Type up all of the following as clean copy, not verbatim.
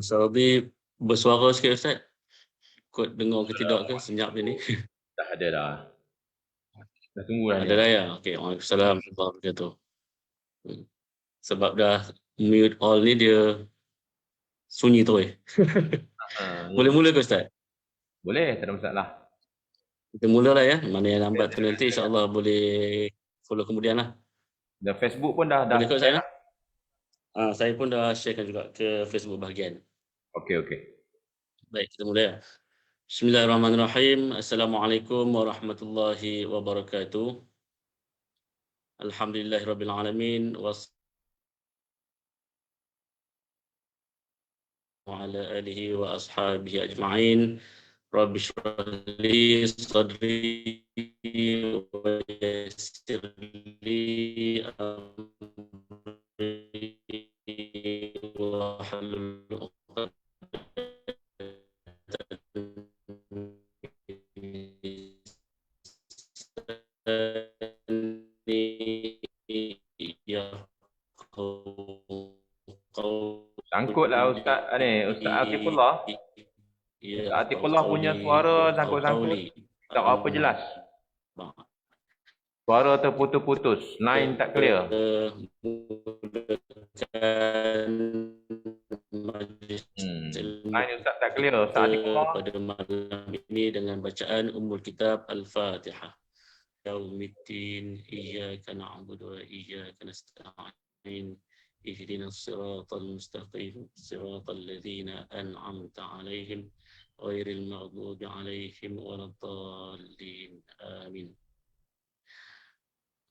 Saudi bersuara sikit Ustaz. Kod dengar ke tidak ke senyap ini? Dah ada dah. Dah tunggu dah Ada ni. dah ya? Okey, waalaikumsalam warahmatullahi wabarakatuh. Sebab dah mute all ni dia sunyi terus. Ya. Boleh mula ke Ustaz? Boleh, tak ada masalah. Kita mulalah ya. Mana yang lambat tu nanti insya-Allah boleh follow kemudian lah. Dan Facebook pun dah Boleh ke Ustaz share ya? dah. Saya pun dah sharekan juga ke Facebook bahagian. Okey. Baik, kita mula ya. Bismillahirrahmanirrahim. Assalamualaikum warahmatullahi wabarakatuh. Alhamdulillahirabbil alamin وعلى آله وأصحابه أجمعين رب اشرح لي صدري ويسر لي أمري واحلل عقدة من لساني يفقهوا قولي. Sangkutlah Ustaz Ustaz Atifullah. Ya, Ustaz Atifullah punya suara sangkut-sangkut. Tak apa jelas. Suara terputus-putus, line tak clear. Line Ustaz tak clear. Ustaz Atifullah. Pada malam ini dengan bacaan Ummul Kitab Al-Fatihah. Yaumiddin, iyyaka na'budu wa iyyaka nasta'in. اهدنا الصراط المستقيم صراط الذين أنعمت عليهم غير المغضوب عليهم ولا الضالين آمين.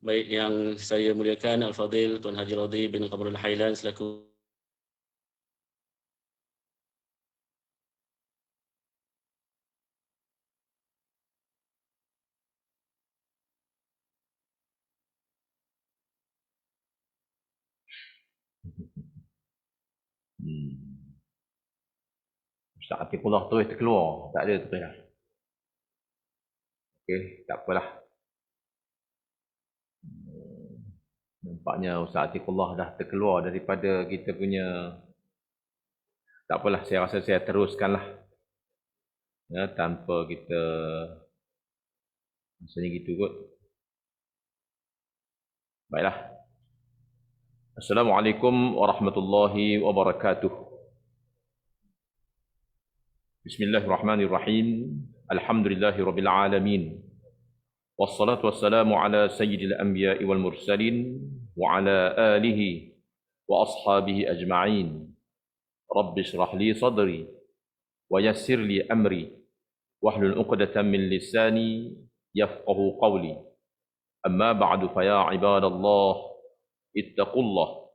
Baik, yang saya muliakan Al-Fadhil Tuan Haji Radhi bin Qamarul Hailan selaku Ustaz Atifullah terus terkeluar. Tak ada terus dah. Okey, tak apalah. Nampaknya Ustaz Atifullah dah terkeluar daripada kita punya. Tak apalah, saya rasa saya teruskanlah. Ya, tanpa kita rasanya gitu kot. Baiklah. Assalamualaikum warahmatullahi wabarakatuh. Bismillahirrahmanirrahim. Alhamdulillahirabbil alamin. Wassalatu wassalamu ala sayyidil anbiya'i wal mursalin wa ala alihi wa ashabihi ajma'in. Rabbi shrah li sadri wa yassir li amri wahlul 'uqdatam min lisani yafqahu qawli. Amma ba'du fa ya ibadallah ittaqullah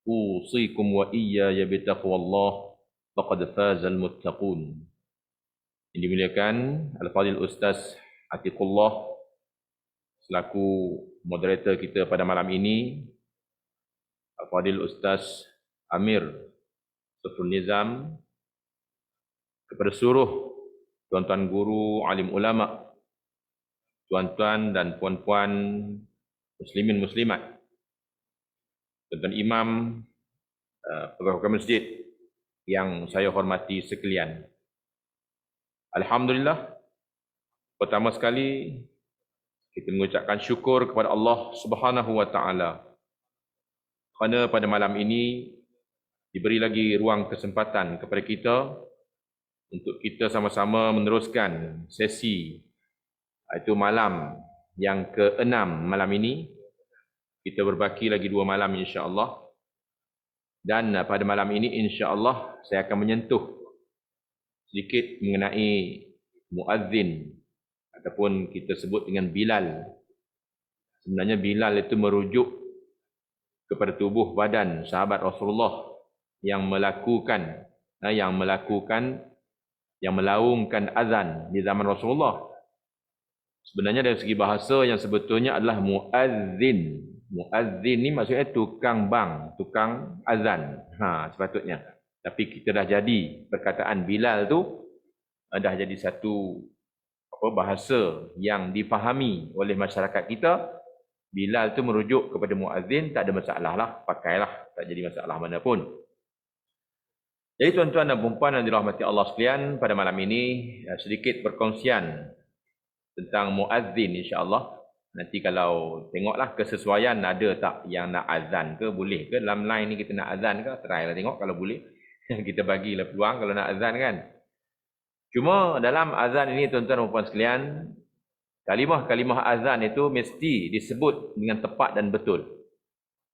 usikum wa iyaya bitaqwallah faqad fazal muttaqun. Yang dimuliakan Al-Fadhil Ustaz Atiqullah selaku moderator kita pada malam ini, Al-Fadhil Ustaz Amir Sufrul Nizam, kepada seluruh tuan-tuan guru, alim ulama, tuan-tuan dan puan-puan muslimin muslimat, tuan-tuan imam, pegawai masjid yang saya hormati sekalian. Alhamdulillah, pertama sekali kita mengucapkan syukur kepada Allah Subhanahu wa taala kerana pada malam ini diberi lagi ruang kesempatan kepada kita untuk kita sama-sama meneruskan sesi, iaitu malam yang ke-6 malam ini. Kita berbaki lagi 2 malam insya-Allah. Dan pada malam ini insya-Allah saya akan menyentuh sedikit mengenai muazzin ataupun kita sebut dengan Bilal. Sebenarnya Bilal itu merujuk kepada tubuh badan sahabat Rasulullah yang melakukan yang melaungkan azan di zaman Rasulullah. Sebenarnya dari segi bahasa yang sebetulnya adalah muazzin. Muazzin ni maksudnya tukang bang, tukang azan. Sepatutnya. Tapi kita dah jadi perkataan Bilal tu dah jadi satu bahasa yang difahami oleh masyarakat kita. Bilal tu merujuk kepada muazzin, tak ada masalah lah, pakailah, tak jadi masalah mana pun. Jadi tuan-tuan dan puan yang dirahmati Allah sekalian, pada malam ini sedikit perkongsian tentang muazzin insya-Allah. Nanti kalau tengoklah kesesuaian ada tak yang nak azan ke, boleh ke dalam line ni kita nak azan ke, try lah tengok kalau boleh. Kita bagilah peluang kalau nak azan kan. Cuma dalam azan ini tuan-tuan dan puan sekalian, kalimah-kalimah azan itu mesti disebut dengan tepat dan betul.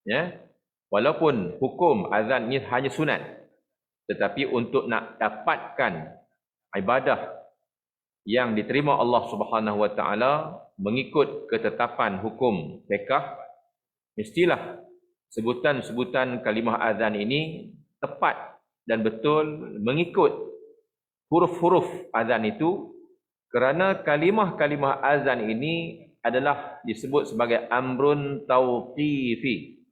Ya. Walaupun hukum azan ini hanya sunat, tetapi untuk nak dapatkan ibadah yang diterima Allah Subhanahu Wa Taala mengikut ketetapan hukum fiqh, mestilah sebutan-sebutan kalimah azan ini tepat dan betul mengikut huruf-huruf azan itu, kerana kalimah-kalimah azan ini adalah disebut sebagai amrun tauqifi.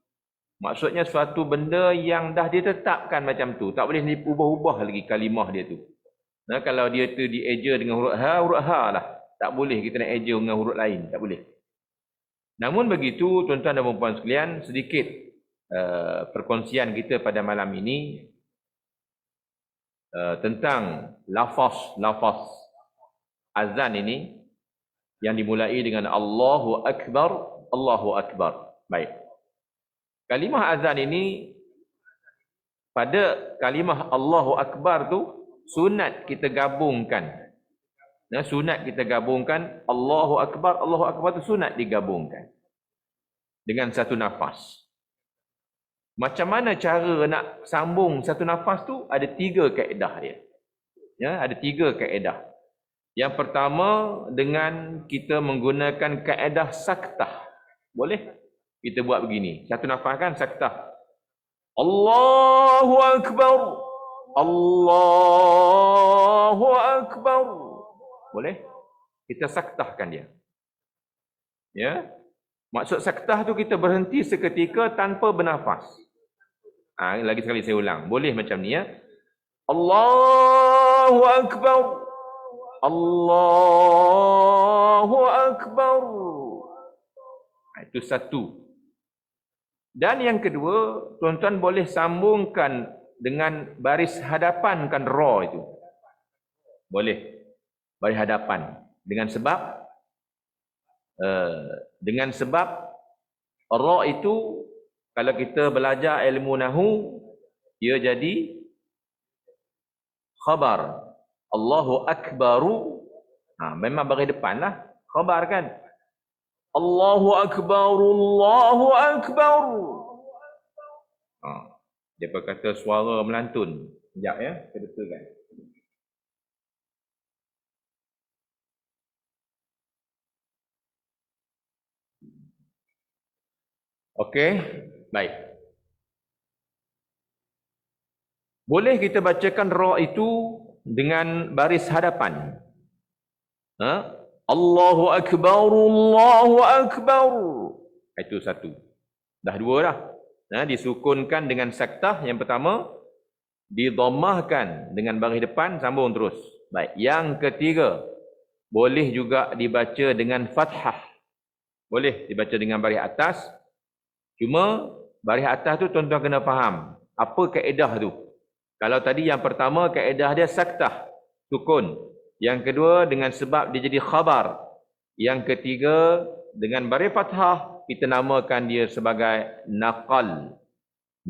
Maksudnya suatu benda yang dah ditetapkan macam tu, tak boleh diubah-ubah lagi kalimah dia tu. Nah, kalau dia tu dieja dengan huruf ha lah, tak boleh kita nak eja dengan huruf lain, tak boleh. Namun begitu tuan-tuan dan puan sekalian, sedikit perkongsian kita pada malam ini tentang lafaz azan ini yang dimulai dengan Allahu Akbar, Allahu Akbar. Baik. Kalimah azan ini, pada kalimah Allahu Akbar tu sunat kita gabungkan. Nah, sunat kita gabungkan Allahu Akbar, Allahu Akbar tu sunat digabungkan dengan satu nafas. Macam mana cara nak sambung satu nafas tu? Ada 3 kaedah dia. Ya, ada 3 kaedah. Yang pertama dengan kita menggunakan kaedah saktah. Boleh? Kita buat begini. Satu nafas kan saktah. Allahu Akbar. Allahu Akbar. Boleh? Kita saktahkan dia. Ya. Maksud saktah tu kita berhenti seketika tanpa bernafas. Lagi sekali saya ulang. Boleh macam ni ya. Allahu Akbar. Allahu Akbar. Itu satu. Dan yang kedua, tuan-tuan boleh sambungkan dengan baris hadapan kan ra itu. Boleh. Baris hadapan. Dengan sebab ra itu kalau kita belajar ilmu nahu, dia jadi khabar. Allahu Akbaru. Memang baris depan lah. Khabar kan. Allahu Akbar, Allahu Akbar. Dia berkata suara melantun. Sekejap ya, saya betulkan. Okey, baik. Boleh kita bacakan ra itu dengan baris hadapan. Allahu Akbar, Allahu Akbar. Itu satu. Dah 2 dah. Disukunkan dengan saktah. Yang pertama, didammahkan dengan baris depan, sambung terus. Baik. Yang ketiga, boleh juga dibaca dengan fathah. Boleh dibaca dengan baris atas. Cuma baris atas tu tuan-tuan kena faham. Apa kaedah tu? Kalau tadi yang pertama kaedah dia saktah, sukun. Yang kedua dengan sebab dia jadi khabar. Yang ketiga dengan baris fathah, kita namakan dia sebagai naqal.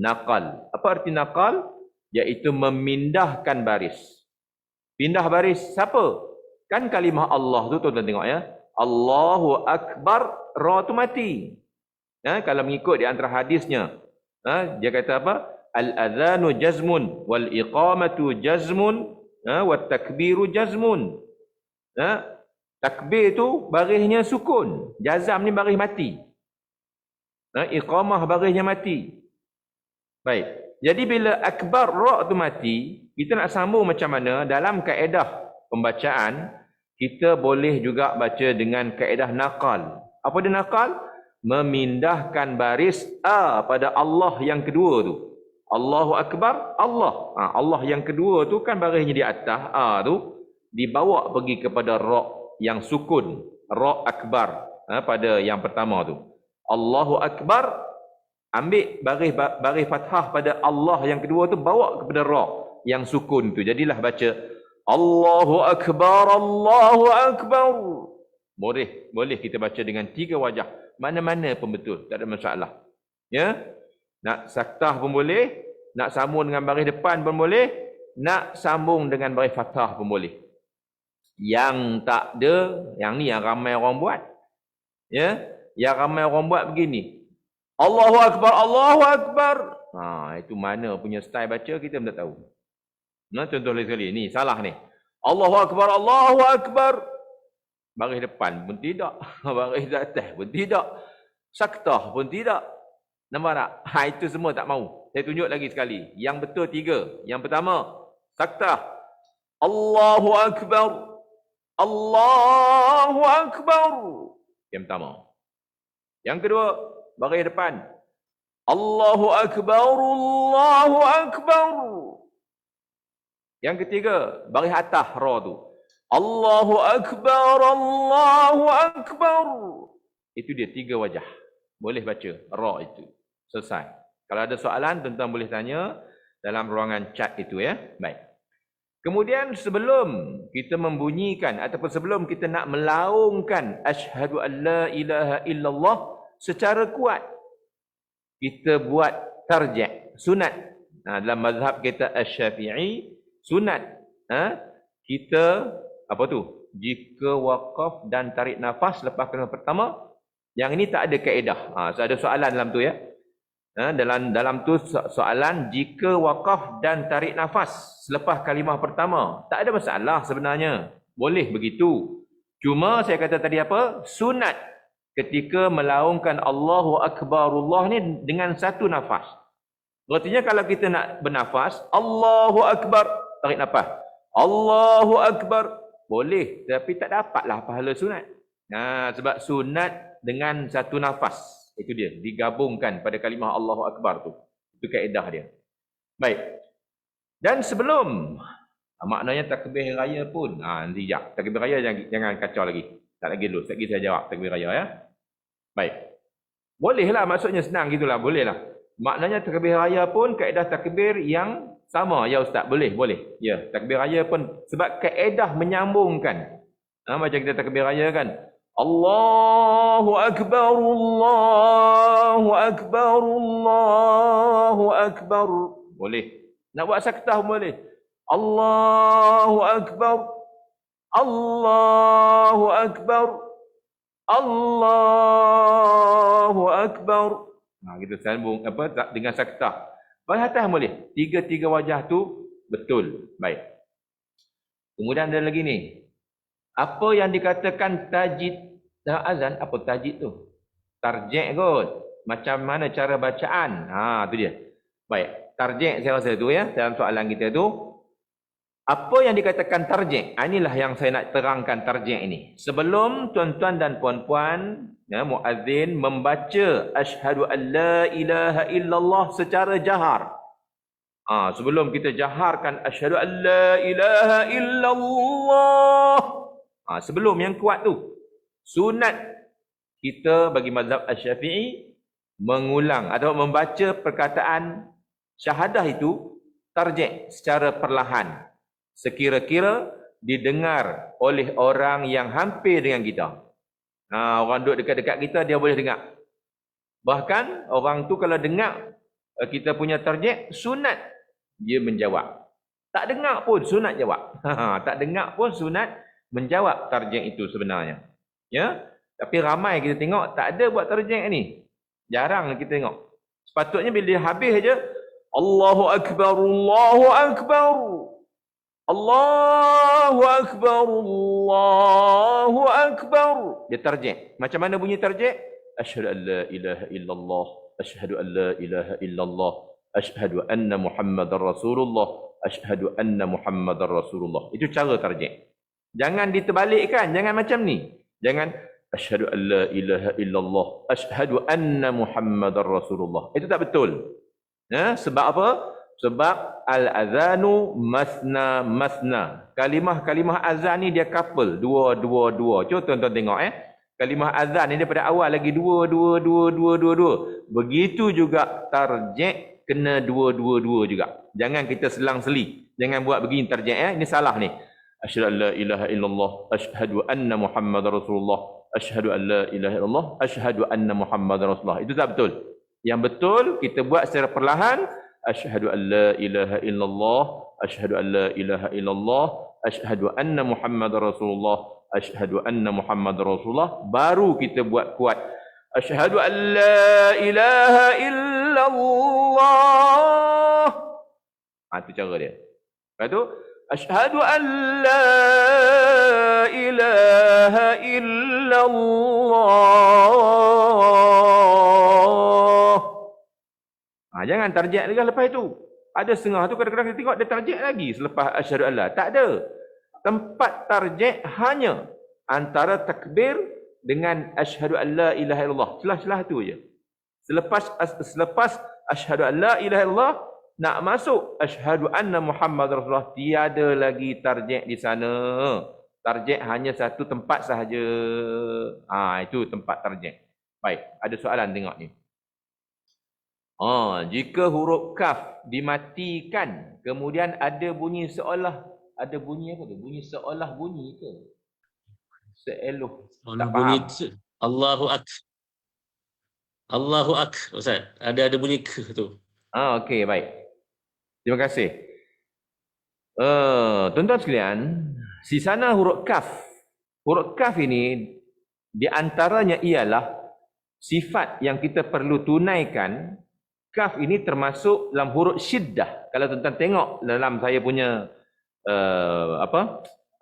Naqal. Apa arti naqal? Iaitu memindahkan baris. Pindah baris siapa? Kan kalimah Allah tu tuan-tuan tengok ya. Allahu Akbar, ra tu mati. Kalau mengikut di antara hadisnya, dia kata apa? Al-adhanu jazmun wal iqamatu jazmun wat takbiru jazmun. Takbir tu barisnya sukun, jazam ni baris mati. Iqamah barisnya mati. Baik. Jadi bila akbar ra tu mati, kita nak sambung macam mana? Dalam kaedah pembacaan, kita boleh juga baca dengan kaedah naqal. Apa dia naqal? Memindahkan baris A pada Allah yang kedua tu. Allahu Akbar, Allah. Allah yang kedua tu kan barisnya di atas, A tu dibawa pergi kepada ra yang sukun, ra akbar pada yang pertama tu. Allahu Akbar, ambil baris fathah pada Allah yang kedua tu, bawa kepada ra. yang sukun tu. Jadilah baca Allahu Akbar, Allahu Akbar. Boleh kita baca dengan 3 wajah. Mana-mana pun betul, tak ada masalah. Ya? Nak saktah pun boleh, nak sambung dengan baris depan pun boleh, nak sambung dengan baris fathah pun boleh. Yang tak ada, yang ni yang ramai orang buat. Ya? Yang ramai orang buat begini. Allahu Akbar, Allahu Akbar. Itu mana punya style baca kita pun tak tahu. Nah, contoh lagi sekali. Ni salah ni. Allahu Akbar, Allahu Akbar. Baris depan pun tidak. Baris atas pun tidak. Saktah pun tidak. Nampak tak? Itu semua tak mau. Saya tunjuk lagi sekali. Yang betul 3. Yang pertama, saktah. Allahu Akbar. Allahu Akbar. Yang pertama. Yang kedua, baris depan. Allahu Akbar, Allahu Akbar. Yang ketiga, baris atas ra tu. Allahu Akbar, Allahu Akbar. Itu dia 3 wajah. Boleh baca ra itu. Selesai. Kalau ada soalan, tuan-tuan boleh tanya dalam ruangan chat itu ya. Baik. Kemudian sebelum kita membunyikan ataupun sebelum kita nak melaungkan asyhadu an la ilaha illallah secara kuat, kita buat tarjih, sunat. Dalam mazhab kita Asy-Syafi'i, sunat. Kita apa tu? Jika wakaf dan tarik nafas lepas kalimah pertama, yang ini tak ada kaedah. So ada soalan dalam tu ya. Dalam tu soalan jika wakaf dan tarik nafas selepas kalimah pertama, tak ada masalah sebenarnya. Boleh begitu. Cuma saya kata tadi apa? Sunat ketika melaungkan Allahu Akbarullah ni dengan satu nafas. Artinya kalau kita nak bernafas, Allahu Akbar, tarik nafas. Allahu Akbar, boleh, tapi tak dapatlah pahala sunat. Sebab sunat dengan satu nafas. Itu dia, digabungkan pada kalimah Allahu Akbar tu. Itu kaedah dia. Baik. Dan sebelum, maknanya takbir raya pun, nanti ya, takbir raya jangan kacau lagi. Tak lagi dulu, sekejap saya jawab takbir raya ya. Baik. Bolehlah, maksudnya senang gitulah, bolehlah. Maknanya takbir raya pun kaedah takbir yang sama ya Ustaz, boleh. Ya, takbir raya pun sebab kaedah menyambungkan. Macam kita takbir raya kan. Allahu Akbar, Allahu Akbar, Allahu Akbar. Boleh. Nak buat saktah boleh. Allahu Akbar, Allahu Akbar, Allahu Akbar. Kita sambung dengan saktah. Baris atas boleh. 3 wajah tu betul. Baik. Kemudian ada lagi ni. Apa yang dikatakan tajdid dalam azan? Apa tajdid tu? Tarjih kot. Macam mana cara bacaan? Tu dia. Baik. Tarjih saya rasa tu ya. Dalam soalan kita tu. Apa yang dikatakan tarjih? Inilah yang saya nak terangkan tarjih ini. Sebelum tuan-tuan dan puan-puan, muazzin membaca asyhadu an la ilaha illallah secara jahar. Sebelum kita jaharkan asyhadu an la ilaha illallah. Sebelum yang kuat tu, sunat kita bagi mazhab Asy-Syafi'i mengulang atau membaca perkataan syahadah itu tarjih secara perlahan. Sekira-kira didengar oleh orang yang hampir dengan kita. Orang duduk dekat-dekat kita, dia boleh dengar. Bahkan orang tu kalau dengar kita punya tarjih, sunat dia menjawab. Tak dengar pun sunat jawab. Tak dengar pun sunat menjawab tarjih itu sebenarnya. Ya, tapi ramai kita tengok tak ada buat tarjih ni. Jarang kita tengok. Sepatutnya bila dia habis aja, Allahu Akbar, Allahu Akbar. Allahu Akbar, Allahu Akbar. Dia tarjih. Macam mana bunyi tarjih? Asyhadu an la ilaha illallah, asyhadu an la ilaha illallah, asyhadu anna Muhammadar Rasulullah, asyhadu anna Muhammadar Rasulullah. Itu cara tarjih. Jangan diterbalikkan, jangan macam ni. Jangan asyhadu an la ilaha illallah, asyhadu anna Muhammadar Rasulullah. Itu tak betul. Sebab apa? Sebab al-azanu masna. Kalimah-kalimah azan ni dia couple, dua. Cuba tuan-tuan tengok Kalimah azan ni daripada awal lagi dua. Begitu juga tarjih kena dua juga. Jangan kita selang-seli. Jangan buat begini tarjek Ini salah ni. Asyhadu an la ilaha illallah, asyhadu anna Muhammadar Rasulullah, asyhadu an la ilaha illallah, asyhadu anna Muhammadar Rasulullah. Itu tak betul. Yang betul kita buat secara perlahan. Asyhadu an la ilaha illallah, asyhadu an la ilaha illallah, asyhadu anna Muhammadar Rasulullah, asyhadu anna Muhammadar Rasulullah. Baru kita buat kuat. Asyhadu an la ilaha illallah. Itu cara dia. Lepas tu, asyhadu an la ilaha illallah. Jangan tarjek lagi lepas itu. Ada setengah tu kadang-kadang kita tengok dia tarjek lagi selepas asyhadu an la. Tak ada. Tempat tarjek hanya antara takbir dengan asyhadu an la ilaha illallah. Celah-celah tu je. Selepas asyhadu an la ilaha illallah, nak masuk asyhadu anna Muhammad Rasulullah, tiada lagi tarjek di sana. Tarjek hanya satu tempat sahaja. Itu tempat tarjek. Baik, ada soalan tengok ni. Jika huruf kaf dimatikan, kemudian ada bunyi seolah, ada bunyi apa tu? Bunyi seolah bunyi ke? Seeluh. Tak bunyi faham. Allahu Ak. Allahu Ak, Ustaz. Ada bunyi ke tu. Okey, baik. Terima kasih. Tuan-tuan sekalian, di sana huruf kaf. Huruf kaf ini di antaranya ialah sifat yang kita perlu tunaikan. Kaf ini termasuk dalam huruf syiddah. Kalau tuan-tuan tengok dalam saya punya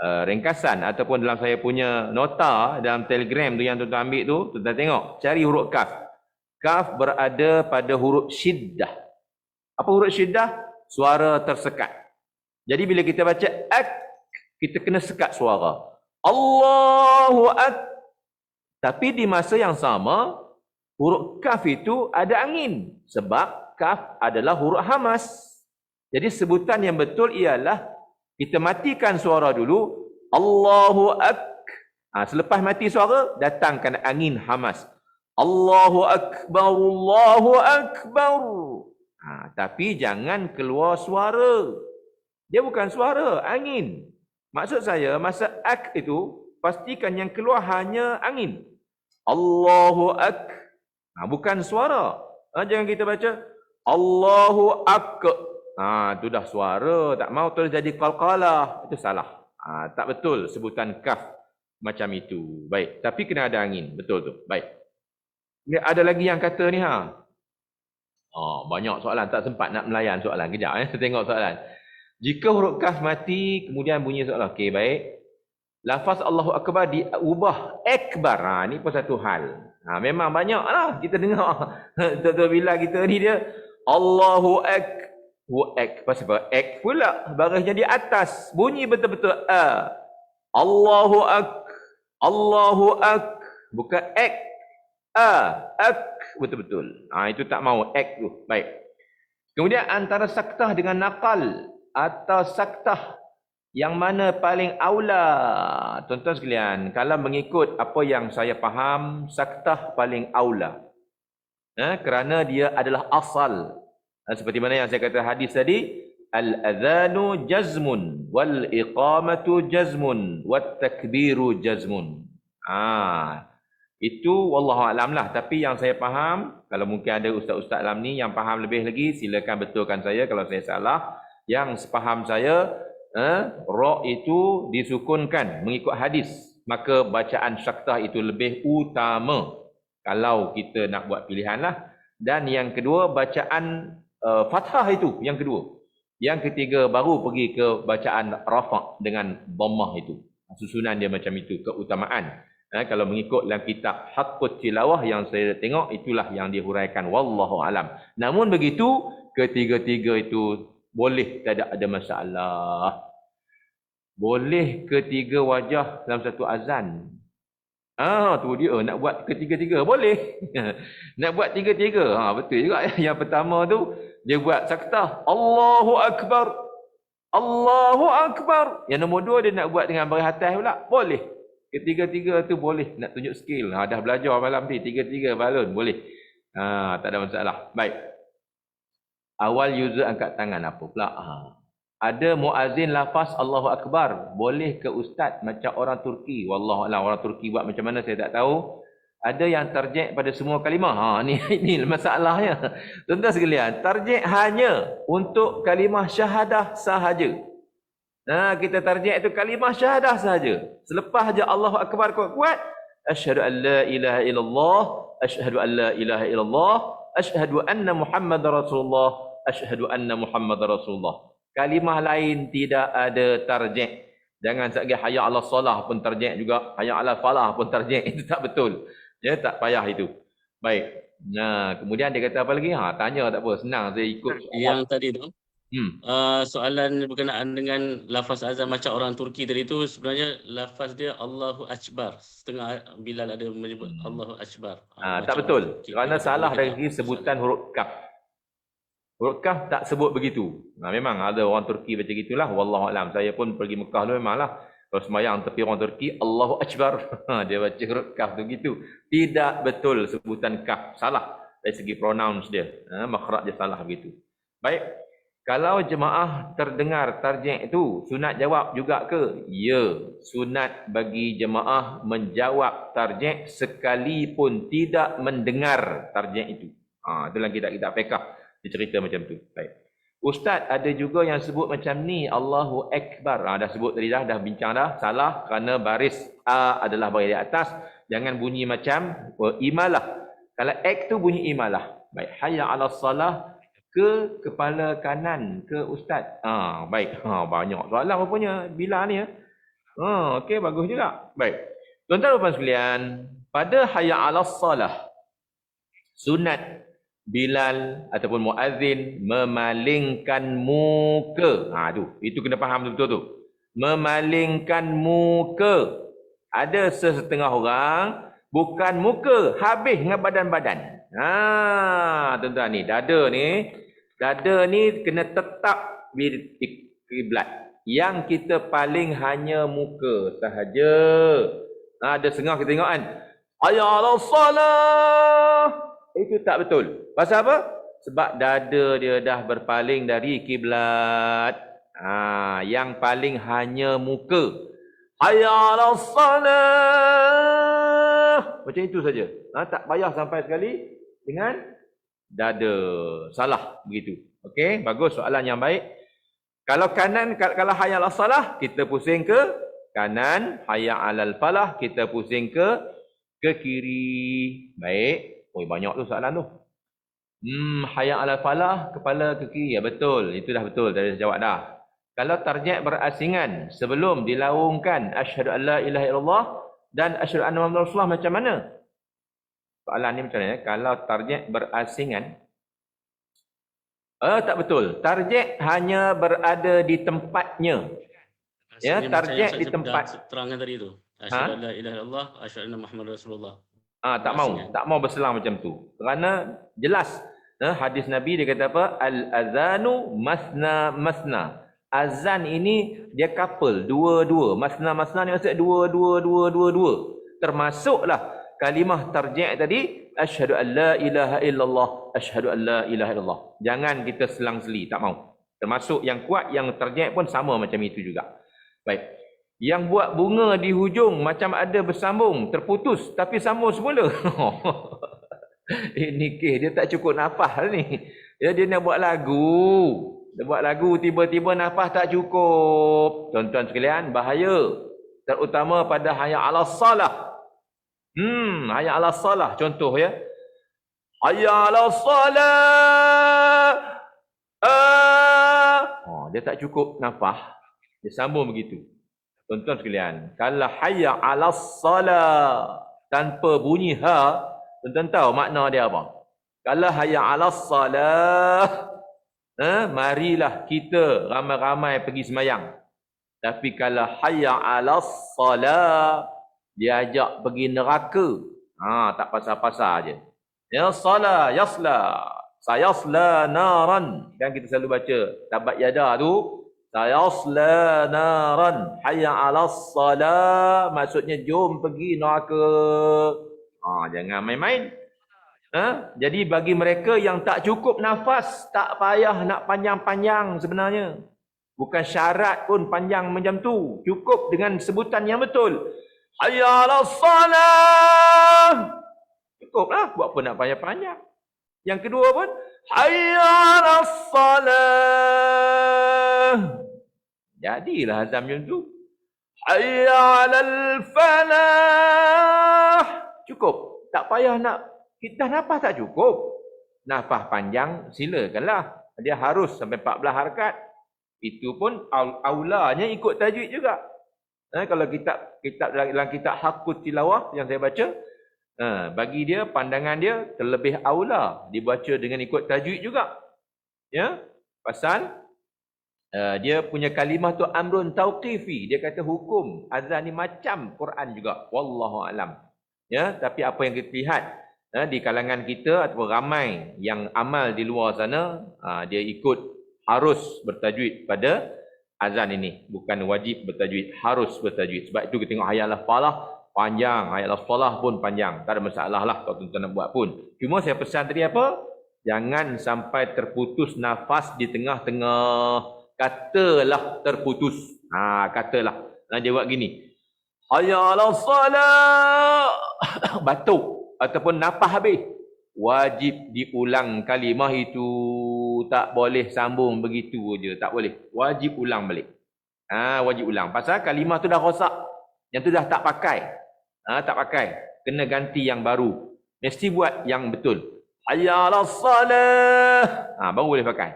ringkasan ataupun dalam saya punya nota dalam Telegram tu yang tuan-tuan ambil tu, tuan-tuan tengok, cari huruf kaf. Kaf berada pada huruf syiddah. Apa huruf syiddah? Suara tersekat. Jadi bila kita baca ak, kita kena sekat suara. Allahu ak. Tapi di masa yang sama, huruf kaf itu ada angin. Sebab kaf adalah huruf hamas. Jadi sebutan yang betul ialah kita matikan suara dulu. Allahu ak. Selepas mati suara, datangkan angin hamas. Allahu akbar, Allahu akbar. Tapi jangan keluar suara. Dia bukan suara, angin. Maksud saya, masa ak itu, pastikan yang keluar hanya angin. Allahu ak. Bukan suara. Jangan kita baca Allahu ak. Itu dah suara. Tak mau terus jadi qalqalah. Itu salah. Tak betul sebutan kaf macam itu. Baik. Tapi kena ada angin. Betul tu. Baik. Ada lagi yang kata ni banyak soalan. Tak sempat nak melayan soalan. Kejap tengok soalan. Jika huruf kaf mati, kemudian bunyi soalan. Okey, baik. Lafaz Allahu Akbar diubah akbar. Ni pun satu hal. Memang banyak lah kita dengar. Betul bila kita ni dia Allahu Pasal apa? Ak pula. Barisnya di atas. Bunyi betul-betul A. Allahu Ak. Allahu Ak. Bukan ak. Ak. Betul-betul. Itu tak mau. Ak tu. Baik. Kemudian antara saktah dengan nakal. Atau saktah yang mana paling aula. Tuan-tuan sekalian, kalau mengikut apa yang saya faham, saktah paling aula. Kerana dia adalah asal. Seperti mana yang saya kata hadis tadi, al-adhanu jazmun wal iqamatu jazmun wat takbiru jazmun. Itu wallahu alam lah. Tapi yang saya faham, kalau mungkin ada ustaz-ustaz alam ni yang faham lebih lagi, silakan betulkan saya kalau saya salah. Yang sepaham saya, ra itu disukunkan mengikut hadis, maka bacaan syaktah itu lebih utama kalau kita nak buat pilihan lah. Dan yang kedua, bacaan fathah itu yang kedua. Yang ketiga baru pergi ke bacaan rafa' dengan dhammah itu. Susunan dia macam itu, keutamaan. Kalau mengikut dalam kitab Haqqut Tilawah yang saya tengok, itulah yang dihuraikan, wallahu alam. Namun begitu, ketiga-tiga itu boleh, tak ada masalah. Boleh ketiga wajah dalam satu azan. Tu dia nak buat ketiga-tiga boleh. Nak buat tiga-tiga. Betul juga. Yang pertama tu dia buat saktah. Allahu Akbar. Allahu Akbar. Yang nombor dua dia nak buat dengan baris atas pula. Boleh. Ketiga-tiga tu boleh. Nak tunjuk skill. Dah belajar malam ni. Tiga-tiga balon. Boleh. Tak ada masalah. Baik. Awal user angkat tangan apa pula? Ada muazzin lafaz Allahu Akbar. Boleh ke ustaz macam orang Turki? Wallahualam orang Turki buat macam mana saya tak tahu. Ada yang tarjek pada semua kalimah. Ini masalahnya. Tuan-tuan sekalian, tarjek hanya untuk kalimah syahadah sahaja. Kita tarjek itu kalimah syahadah sahaja. Selepas je Allahu Akbar kuat-kuat, asyhadu an la ilaha illallah, asyhadu an la ilaha illallah, asyhadu anna Muhammadar Rasulullah, asyhadu anna Muhammadar Rasulullah. Kalimah lain tidak ada tarjek. Jangan sekali hayya 'alas solah pun tarjek juga, hayya 'alal falah pun tarjek. Itu tak betul. Ya, tak payah itu. Baik. Kemudian dia kata apa lagi? Tanya tak apa, senang saya ikut soalan. Yang tadi tu, soalan berkenaan dengan lafaz azan macam orang Turki tadi tu, sebenarnya lafaz dia Allahu Akbar. Setengah Bilal ada menyebut Allahu Akbar. Tak betul. Kerana salah dari sebutan huruf kaf. Huruf kaf tak sebut begitu. Memang ada orang Turki baca gitulah. Wallahualam. Saya pun pergi Mekah dulu memanglah. Kalau semayang tepi orang Turki, Allahu Akbar. Dia baca huruf kaf tu gitu. Tidak betul sebutan kaf. Salah dari segi pronounce dia. Makhraj dia salah begitu. Baik. Kalau jemaah terdengar tarjek itu, sunat jawab juga ke? Ya. Sunat bagi jemaah menjawab tarjek sekalipun tidak mendengar tarjek itu. Itu lagi kitab fiqh. Dia cerita macam tu. Baik. Ustaz, ada juga yang sebut macam ni, Allahu Akbar. Dah sebut tadi dah bincang dah. Salah kerana baris A adalah baris di atas. Jangan bunyi macam imalah. Kalau ek tu bunyi imalah. Baik. Hayya 'alas salah ke kepala kanan ke ustaz. Baik. Banyak soalan rupanya bila ni ya. Okey, bagus juga. Baik. Tuan-tuan dan puan sekalian, pada hayya 'alas salah, sunat Bilal ataupun muazzin memalingkan muka. Itu kena faham betul-betul tu. Memalingkan muka. Ada sesetengah orang bukan muka, habis dengan badan-badan. Tuan-tuan ni, dada ni kena tetap di kiblat. Yang kita paling hanya muka sahaja. Ada setengah kita tengok kan. Hayya 'alas salah. Itu tak betul. Pasal apa? Sebab dada dia dah berpaling dari kiblat. Yang paling hanya muka. Hayya 'alas salah. Macam itu saja. Tak payah sampai sekali dengan dada. Salah begitu. Okey, bagus, soalan yang baik. Kalau kanan, kalau hayya 'alas salah, kita pusing ke kanan. Hayya 'alal falah, kita pusing ke kiri. Baik. Banyak tu soalan tu. Hayya 'alal falah, kepala ke kiri. Ya betul, itu dah betul, dah jawab dah. Kalau tarjek berasingan sebelum dilaungkan asyhadu an la ilaha illallah dan asyhadu anna Muhammadar Rasulullah, macam mana? Soalan ni macam mana? Kalau tarjek berasingan, tak betul. Tarjek hanya berada di tempatnya. Ya, tarjek di tempat. Terangkan tadi tu. Asyhadu an la ilaha illallah, asyhadu anna Muhammadar Rasulullah. Tak mau berselang macam tu. Kerana jelas hadis Nabi dia kata apa? Al-azanu masna. Azan ini dia couple, dua-dua. Masna ni maksud dua. Termasuklah kalimah tarjih tadi, asyhadu an la ilaha illallah, asyhadu an la ilaha illallah. Jangan kita selang-seli, tak mau. Termasuk yang kuat, yang tarjih pun sama macam itu juga. Baik. Yang buat bunga di hujung macam ada bersambung, terputus tapi sambung semula. Ini kes dia tak cukup nafas ni. Dia nak buat lagu. Dia buat lagu tiba-tiba nafas tak cukup. Tuan-tuan sekalian, bahaya. Terutama pada hayya 'alas salah. Hayya 'alas salah contoh ya. Hayya 'alas salah. Dia tak cukup nafas. Dia sambung begitu. Tuan-tuan sekalian, kalau hayya 'alas salah tanpa bunyi ha, tuan-tuan tahu makna dia apa? Kalau hayya 'alas salah, marilah kita ramai-ramai pergi semayang. Tapi kalau hayya 'alas salah, dia ajak pergi neraka. Tak pasal-pasal aje. Ya salah, yasla, sayasla naran. Kan kita selalu baca tabat yada tu, sayasla naran, hayya 'alas salah, maksudnya jom pergi neraka. Jangan main-main. Jadi bagi mereka yang tak cukup nafas, tak payah nak panjang-panjang sebenarnya. Bukan syarat pun panjang macam tu. Cukup dengan sebutan yang betul. Hayya 'alas salah. Cukuplah, buat apa nak panjang-panjang. Yang kedua pun, hayya 'alas salah. Jadilah azam macam tu. Hayya 'alal falah. Cukup. Tak payah nak, kita nafas tak cukup. Nafas panjang, silakanlah. Dia harus sampai 14 harakat. Itu pun aulanya ikut tajwid juga. Kalau dalam kitab Haqqut Tilawah yang saya baca, bagi dia, pandangan dia terlebih aula dibaca dengan ikut tajwid juga. Ya, pasal dia punya kalimah tu amrun tauqifi. Dia kata hukum azan ni macam Quran juga. Wallahu alam. Ya, tapi apa yang kita lihat di kalangan kita ataupun ramai yang amal di luar sana, dia ikut harus bertajwid pada azan ini. Bukan wajib bertajwid, harus bertajwid. Sebab itu kita tengok hayat al-falah panjang, hayat al-falah pun panjang. Tak ada masalah lah kalau tuan-tuan nak buat pun. Cuma saya pesan tadi apa? Jangan sampai terputus nafas di tengah-tengah. Katalah terputus. Katalah. Dia buat gini. Hayya 'alas salah. Batuk ataupun nafas habis. Wajib diulang kalimah itu. Tak boleh sambung begitu je. Tak boleh. Wajib ulang balik. Wajib ulang. Pasal kalimah tu dah rosak. Yang tu dah tak pakai. Tak pakai. Kena ganti yang baru. Mesti buat yang betul. Hayya 'alas salah. Baru boleh pakai.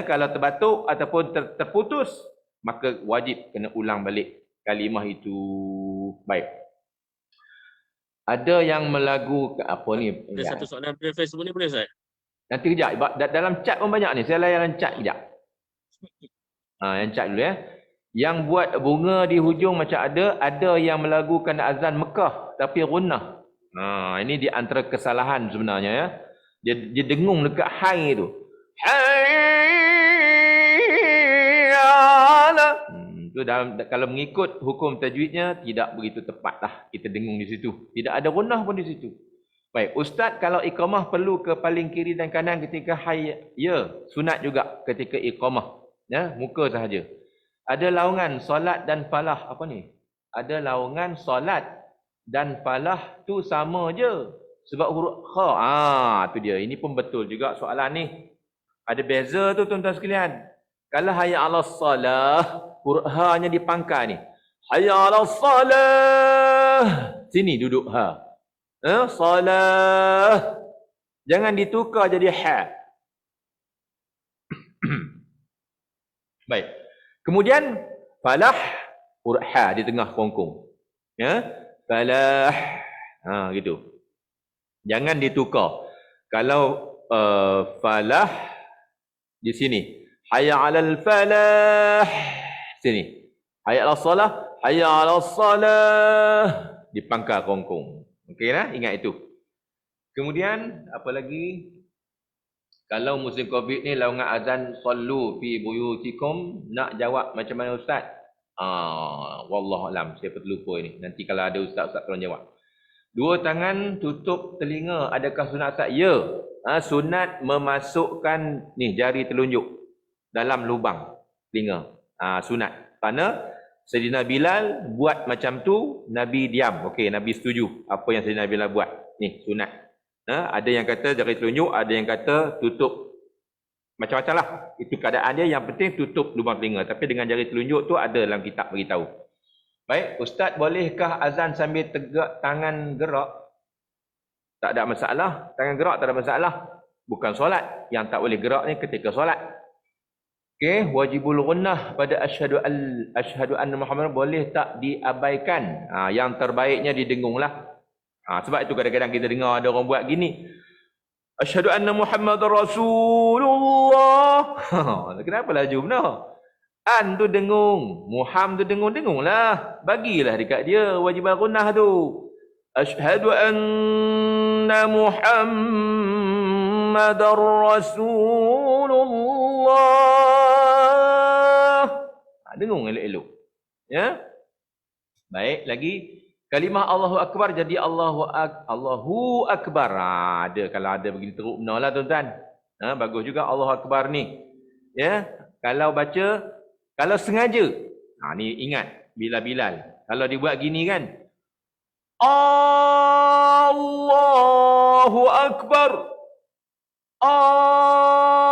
Kalau terbatuk ataupun terputus, maka wajib kena ulang balik kalimah itu. Baik. Ada yang melagu apa ni? Ada satu soalan dari Facebook ni boleh Ustaz? Nanti kejap. Dalam chat pun banyak ni. Saya layan chat kejap. Yang chat dulu ya. Yang buat bunga di hujung macam ada yang melagukan azan Mekah tapi gunnah. Ini di antara kesalahan sebenarnya ya. Dia dengung dekat hai tu. Itu kalau mengikut hukum tajwidnya tidak begitu tepatlah kita dengung di situ. Tidak ada gunnah pun di situ. Baik, ustaz kalau iqamah perlu ke paling kiri dan kanan ketika hayya? Ya, sunat juga ketika iqamah. Ya, muka sahaja. Ada laungan solat dan falah. Apa ni? Ada laungan solat dan falah tu sama je. Sebab huruf kha. Tu dia. Ini pun betul juga soalan ni. Ada beza tu tuan-tuan sekalian. Kalau hayya 'alas salah, huruf ha-nya dipangkal ni. Hayya 'alas salah. Sini duduk ha. Salah. Jangan ditukar jadi ha. Baik. Kemudian falah, huruf ha di tengah kongkong. Ya. Falah. Gitu. Jangan ditukar. Kalau falah di sini. Hayya 'alal falah. Sini. Hayya 'alas salah. Hayya 'alas salah. Di pangkal kongkong. Okeylah, ingat itu. Kemudian apa lagi? Kalau musim Covid ni laungan azan sallu fi buyutikum, nak jawab macam mana ustaz? Wallahu alam, saya terlupa ini. Nanti kalau ada ustaz-ustaz tolong jawab. Dua tangan tutup telinga, adakah sunat ustaz? Ya. Sunat memasukkan ni jari telunjuk dalam lubang telinga. Sunat. Kerana Sayyidina Bilal buat macam tu, Nabi diam. Okey, Nabi setuju apa yang Sayyidina Bilal buat. Ni sunat. Ada yang kata jari telunjuk, ada yang kata tutup. Macam-macam lah. Itu keadaan dia, yang penting tutup lubang telinga. Tapi dengan jari telunjuk tu ada dalam kitab beritahu. Baik, ustaz bolehkah azan sambil tegak tangan gerak? Tak ada masalah. Tangan gerak tak ada masalah. Bukan solat. Yang tak boleh gerak ni ketika solat. Okey, wajibul gunnah pada asyhadu anna Muhammad boleh tak diabaikan? Yang terbaiknya didengunglah. Sebab itu kadang-kadang kita dengar ada orang buat gini. Asyhadu anna Muhammadar Rasulullah. Kenapa laju benar? An tu dengung, Muham tu dengung-dengunglah. Bagilah dekat dia wajibul gunnah tu. Asyhadu anna Muhammadar Rasulullah. Dengung elok-elok. Ya. Baik, lagi Kalimah Allahu Akbar jadi Allahu Akbar. Ada kalau ada begini teruk benar lah tuan-tuan. Bagus juga Allahu Akbar ni. Ya, kalau baca, kalau sengaja. Ni ingat Bilal. Kalau dibuat gini kan. Allahu Akbar.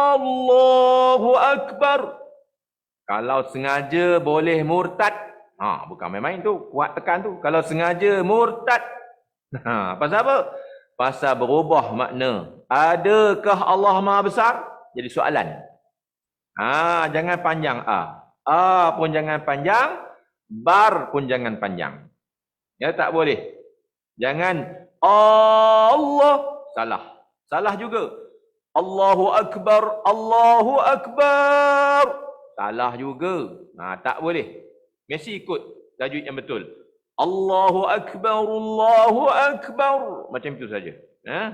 Allahu Akbar. Kalau sengaja boleh murtad. Bukan main-main tu. Kuat tekan tu. Kalau sengaja murtad. Pasal apa? Pasal berubah makna. Adakah Allah Maha Besar? Jadi soalan. Jangan panjang A. A pun jangan panjang. Bar pun jangan panjang. Ya, tak boleh. Jangan Allah. Salah. Salah juga. Allahu Akbar. Allahu Akbar. Salah juga. Tak boleh. Mesti ikut tajwid yang betul. Allahu Akbar, Allahu Akbar. Macam itu saja.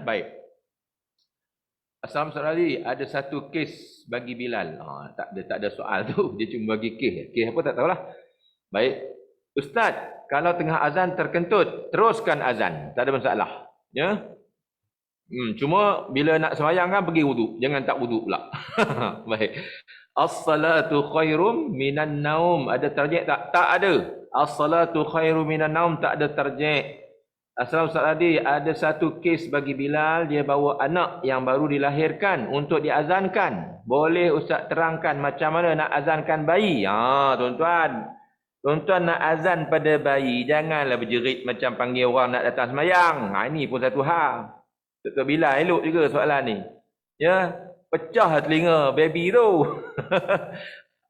Baik. Assalamualaikum. Ada satu kes bagi Bilal. Tak ada soal tu. Dia cuma bagi kes. Kes apa tak tahulah. Baik. Ustaz, kalau tengah azan terkentut, teruskan azan. Tak ada masalah. Ya. Cuma bila nak sembahyang kan pergi wuduk. Jangan tak wuduk pula. Baik. As-salatu khairum minan naum. Ada tarjih tak? Tak ada. As-salatu khairum minan naum, tak ada tarjih. Assalamualaikum. Ada satu kes bagi Bilal, dia bawa anak yang baru dilahirkan untuk diazankan. Boleh Ustaz terangkan macam mana nak azankan bayi? Tuan-tuan. Tuan-tuan nak azan pada bayi, janganlah berjerit macam panggil orang nak datang sembahyang. Ini pun satu hal. Dr. Bilal elok juga soalan ni. Ya, pecah telinga baby tu.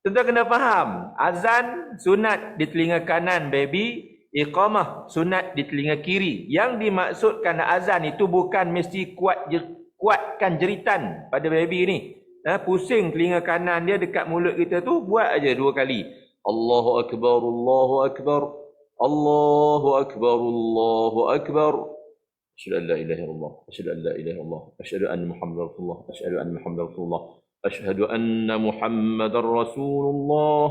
Tuan-tuan kena faham. Azan sunat di telinga kanan baby, iqamah sunat di telinga kiri. Yang dimaksudkan azan itu bukan mesti kuatkan jeritan pada baby ni. Pusing telinga kanan dia dekat mulut kita tu, buat aja 2 kali. Allahu Akbar, Allahu Akbar. Allahu Akbar, Allahu Akbar. Asyhadu an la ilaha illallah, asyhadu an la ilaha illallah, asyhadu anna Muhammadar Rasulullah, asyhadu anna Muhammadar Rasulullah, asyhadu anna Muhammadar Rasulullah,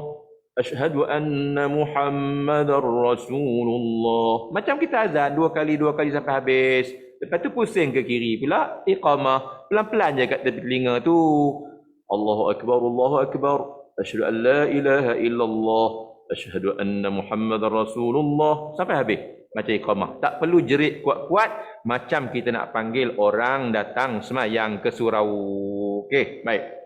asyhadu anna Muhammadar Rasulullah. Macam kita azan 2 kali sampai habis. Lepas tu pusing ke kiri pula, iqamah. Pelan-pelan je kat tepi telinga tu. Allahu Akbar, Allahu Akbar. Asyhadu an la ilaha illallah, asyhadu anna Muhammadar Rasulullah. Sampai habis. Macam iqamah. Tak perlu jerit kuat-kuat macam kita nak panggil orang datang semayang ke surau. Okey, baik.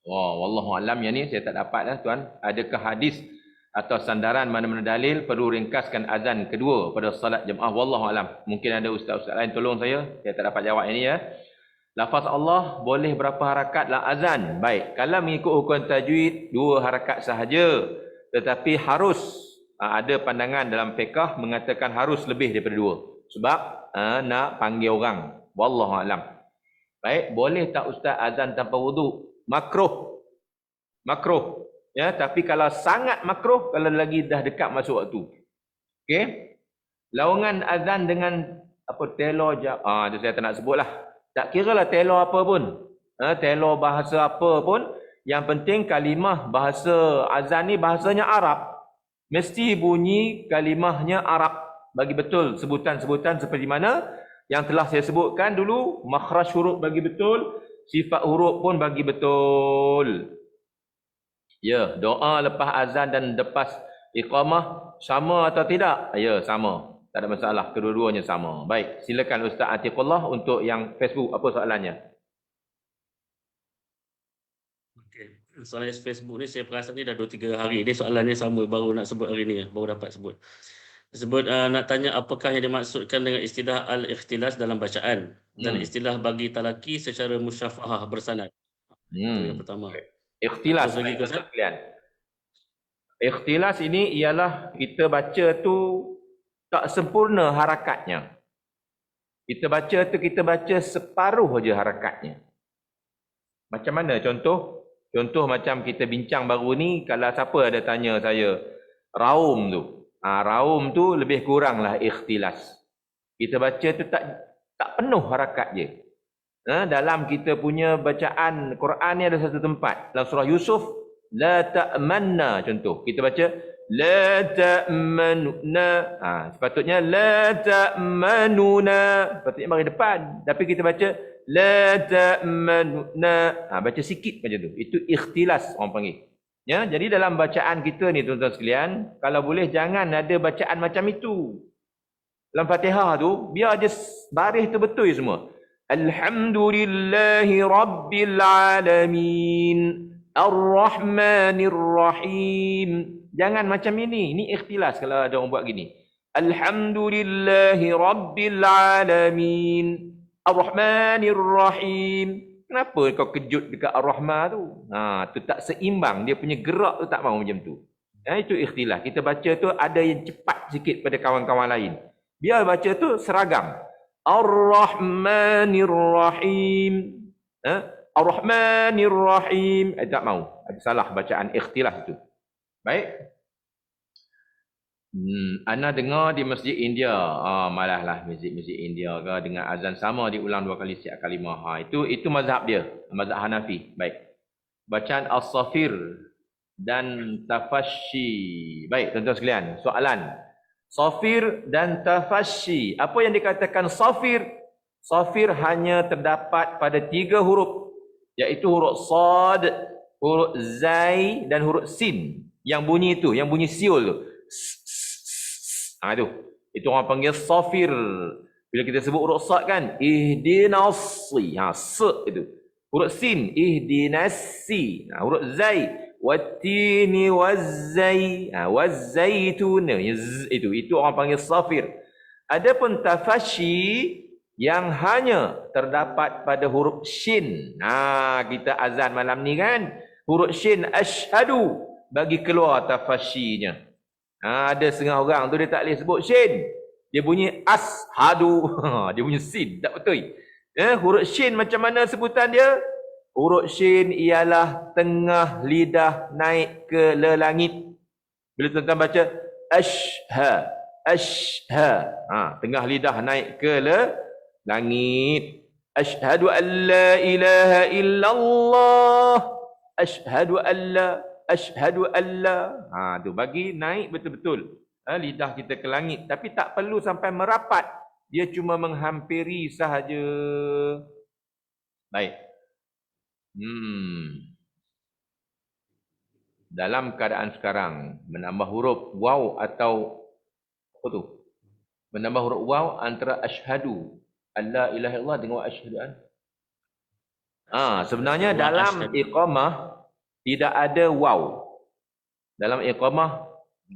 Wallahu alam, yang ni saya tak dapat dah tuan. Adakah hadis atau sandaran mana-mana dalil perlu ringkaskan azan kedua pada salat jemaah? Wallahu alam. Mungkin ada ustaz-ustaz lain tolong saya tak dapat jawab ini ya. Lafaz Allah boleh berapa harakat lah azan? Baik, kalau mengikut hukum tajwid 2 harakat sahaja. Tetapi harus, ada pandangan dalam fiqh mengatakan harus lebih daripada 2. Sebab nak panggil orang. Wallahu alam. Baik, boleh tak ustaz azan tanpa wuduk? Makruh. Makruh. Ya, tapi kalau sangat makruh, kalau lagi dah dekat masuk waktu. Okey. Lawangan azan dengan telur je. Itu saya tak nak sebutlah. Tak kira lah telur apa pun. Telur bahasa apa pun. Yang penting kalimah bahasa azan ni bahasanya Arab. Mesti bunyi kalimahnya Arab. Bagi betul sebutan-sebutan seperti mana yang telah saya sebutkan dulu. Makhraj huruf bagi betul. Sifat huruf pun bagi betul. Ya, doa lepas azan dan lepas iqamah sama atau tidak? Ya, sama. Tak ada masalah, kedua-duanya sama. Baik, silakan Ustaz Atiqullah untuk yang Facebook. Apa soalannya? Okey, soalan Facebook ni saya perasan ni dah 2-3 hari. Dia soalannya sama, baru nak sebut hari ni, baru dapat sebut. Sebut nak tanya apakah yang dimaksudkan dengan istilah al-ikhtilas dalam bacaan dan istilah bagi talaki secara musyafahah bersanad. Itu yang pertama. Ikhtilas. Ikhtilas ini ialah kita baca tu tak sempurna harakatnya. Kita baca separuh aja harakatnya. Macam mana contoh? Contoh macam kita bincang baru ni, kalau siapa ada tanya saya, raum tu. Raum tu lebih kuranglah ikhtilas. Kita baca tu tak penuh harakat je. Dalam kita punya bacaan Quran ni ada satu tempat. Dalam surah Yusuf, La ta'manna contoh. Kita baca la ta'manuna. Sepatutnya la ta'manuna. Sepatutnya mari depan. Tapi kita baca la ta'manuna. Baca sikit macam tu. Itu ikhtilas orang panggil. Ya, jadi dalam bacaan kita ni tuan-tuan sekalian, kalau boleh jangan ada bacaan macam itu. Dalam Fatihah tu, biar dia baris tu betul semua. Alhamdulillahi Rabbil Alamin. Ar-Rahmanir Rahim. Jangan macam ini. Ini ikhtilas kalau ada orang buat gini. Alhamdulillahi Rabbil Alamin. Ar-Rahmanir Rahim. Kenapa kau kejut dekat Ar-Rahman tu? Tu tak seimbang. Dia punya gerak tu tak mau macam tu. Itu ikhtilas. Kita baca tu ada yang cepat sikit pada kawan-kawan lain. Biar baca tu seragam. Ar-Rahmanir Rahim. Ar-Rahmanir Rahim. Tak mau. Ada salah bacaan ikhtilas tu. Baik. Ana dengar di masjid India. Malahlah masjid India ke dengan azan sama diulang 2 kali setiap kalimah. Itu mazhab dia. Mazhab Hanafi. Baik. Bacaan as-safir dan tafashi. Baik, tuan-tuan sekalian. Soalan. Safir dan tafashi. Apa yang dikatakan safir? Safir hanya terdapat pada 3 huruf. Iaitu huruf sad, huruf zai dan huruf sin. Yang bunyi itu, yang bunyi siul tu. Itu orang panggil safir. Bila kita sebut huruf sad kan, ihdinasi. Itu. Huruf sin, ihdinasi. Huruf zai, wattini wazzai. Wazzaitun. Itu orang panggil safir. Adapun tafashi yang hanya terdapat pada huruf shin. Kita azan malam ni kan, huruf shin asyhadu bagi keluar tafashinya. Ada setengah orang tu dia tak boleh sebut shin. Dia bunyi ashadu. Dia bunyi sin, tak betul. Huruf shin macam mana sebutan dia? Huruf shin ialah tengah lidah naik ke langit. Bila tuan-tuan baca ashha, ashha. Tengah lidah naik ke langit. Ashhadu an la ilaha illallah. Ashhadu an la, ashhadu an la. Tu bagi naik betul-betul. Lidah kita ke langit. Tapi tak perlu sampai merapat. Dia cuma menghampiri sahaja. Baik. Dalam keadaan sekarang, menambah huruf waw atau apa tu? Menambah huruf waw antara ashhadu alla ilaha illallah dengan wa asyhadu an. Sebenarnya dalam iqamah tidak ada waw. Dalam iqamah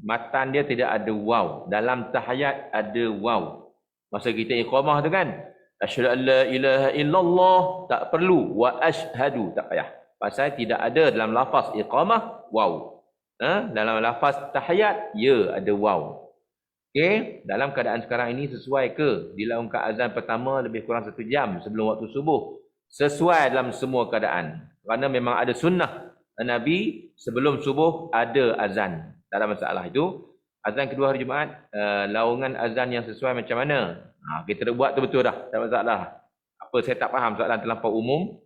matan dia tidak ada waw. Dalam tahiyat ada waw. Masa kita iqamah tu kan, asyhadu an la ilaha illallah tak perlu, wa asyhadu tak payah. Pasal tidak ada dalam lafaz iqamah waw. Dalam lafaz tahiyat ya ada waw. Okey, dalam keadaan sekarang ini sesuai ke dilakukan azan pertama lebih kurang 1 jam sebelum waktu subuh? Sesuai dalam semua keadaan. Kerana memang ada sunnah Nabi sebelum subuh ada azan. Tak ada masalah itu. Azan kedua hari Jumaat, laungan azan yang sesuai macam mana? Kita dah buat tu betul dah, tak ada masalah. Apa saya tak faham soalan terlampau umum.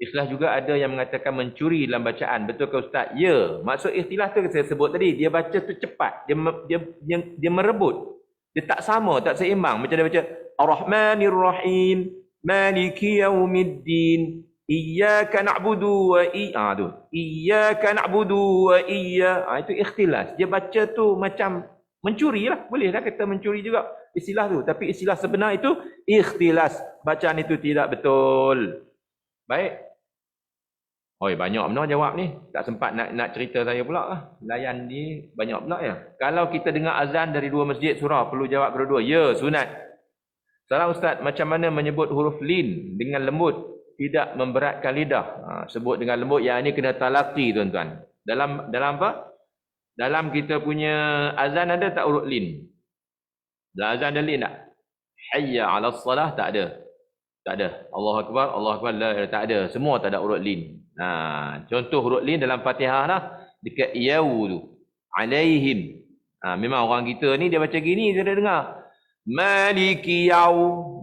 Istilah juga ada yang mengatakan mencuri dalam bacaan. Betul ke Ustaz? Ya. Maksud istilah tu saya sebut tadi. Dia baca tu cepat. Dia merebut. Dia tak sama, tak seimbang. Macam dia baca Ar-Rahmanir Rahim, Maliki Yaumiddin, Iyyaka na'budu wa Iyyaka na'budu wa itu ikhtilas. Dia baca tu macam mencuri lah. Boleh lah kata mencuri juga istilah tu. Tapi istilah sebenar itu ikhtilas. Bacaan itu tidak betul. Baik. Banyak benar jawab ni. Tak sempat nak cerita saya pula lah. Layan ni banyak pula ya. Kalau kita dengar azan dari 2 masjid surah, perlu jawab kedua-dua. Ya, sunat. Salam Ustaz, macam mana menyebut huruf lin dengan lembut? Tidak memberatkan lidah. Sebut dengan lembut. Yang ini kena talaqi tuan-tuan. Dalam apa? Dalam kita punya azan ada tak huruf lin? Dalam azan ada lin tak? Hayya ala salah tak ada. Tak ada. Allahu Akbar, Allahu Akbar, tak ada. Semua tak ada huruf lin. Contoh huruf lin dalam Fatihah lah. Dekat yaw tu. Alaihim. Memang orang kita ni dia baca gini, dia dah dengar. Maliki yaw,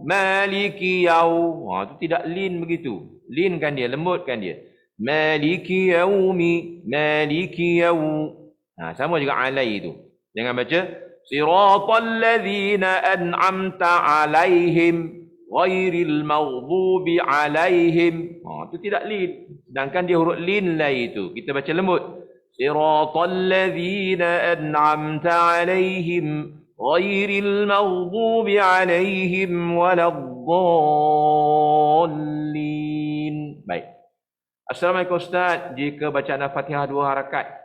Maliki yaw. Tu tidak lin begitu. Lin kan dia, lembutkan dia. Maliki yaumi. Maliki yaum. Sama juga alai tu. Jangan baca siratal ladzina an'amta alaihim ghairil maghdubi alaihim. Itu tidak lin. Sedangkan dia huruf lin lai itu. Kita baca lembut. Siratal ladzina an'amta alaihim ghairil maghdubi alaihim waladdallin. Baik. Assalamualaikum Ustaz. Jika bacaan Al-Fatihah 2 harakat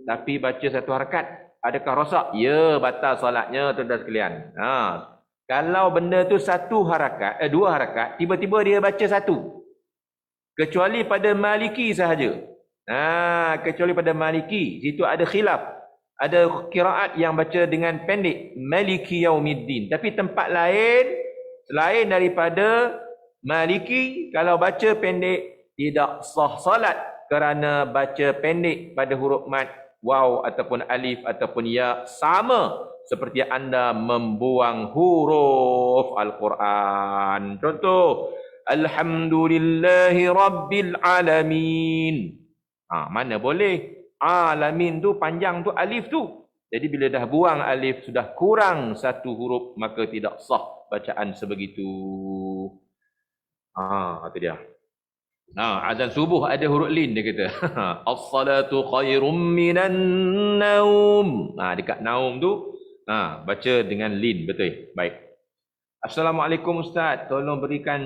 tapi baca 1 harakat, adakah rosak? Ya, batal solatnya tuan-tuan sekalian. Kalau benda tu 1 harakat, 2 harakat, tiba-tiba dia baca 1. Kecuali pada Maliki sahaja. Kecuali pada Maliki, situ ada khilaf. Ada qiraat yang baca dengan pendek, Maliki yaumiddin. Tapi tempat lain selain daripada Maliki, kalau baca pendek tidak sah salat kerana baca pendek pada huruf mad, waw ataupun alif ataupun ya, sama seperti anda membuang huruf Al-Quran. Contoh, Alhamdulillahi Rabbil Alamin. Mana boleh? Alamin tu panjang tu alif tu. Jadi bila dah buang alif, sudah kurang 1 huruf, maka tidak sah bacaan sebegitu. Itu dia. Azan subuh ada huruf lin dia kata. As-salatu khairum minan naum. Dekat naum tu baca dengan lin, betul. Baik. Assalamualaikum Ustaz, tolong berikan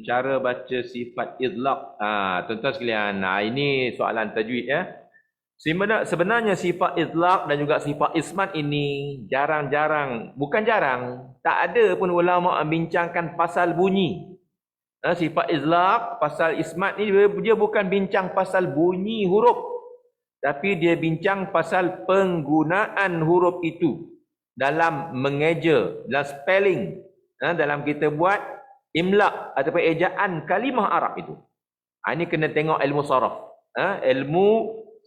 cara baca sifat idlaq. Tuan-tuan sekalian, ini soalan tajwid ya. Sebenarnya sifat idlaq dan juga sifat ismat ini jarang-jarang, bukan jarang, tak ada pun ulama membincangkan pasal bunyi. Sifat idlaq, pasal ismat ni dia bukan bincang pasal bunyi huruf, tapi dia bincang pasal penggunaan huruf itu dalam mengeja, dalam spelling, dalam kita buat imla ataupun ejaan kalimah Arab itu. Ini kena tengok ilmu saraf. Ilmu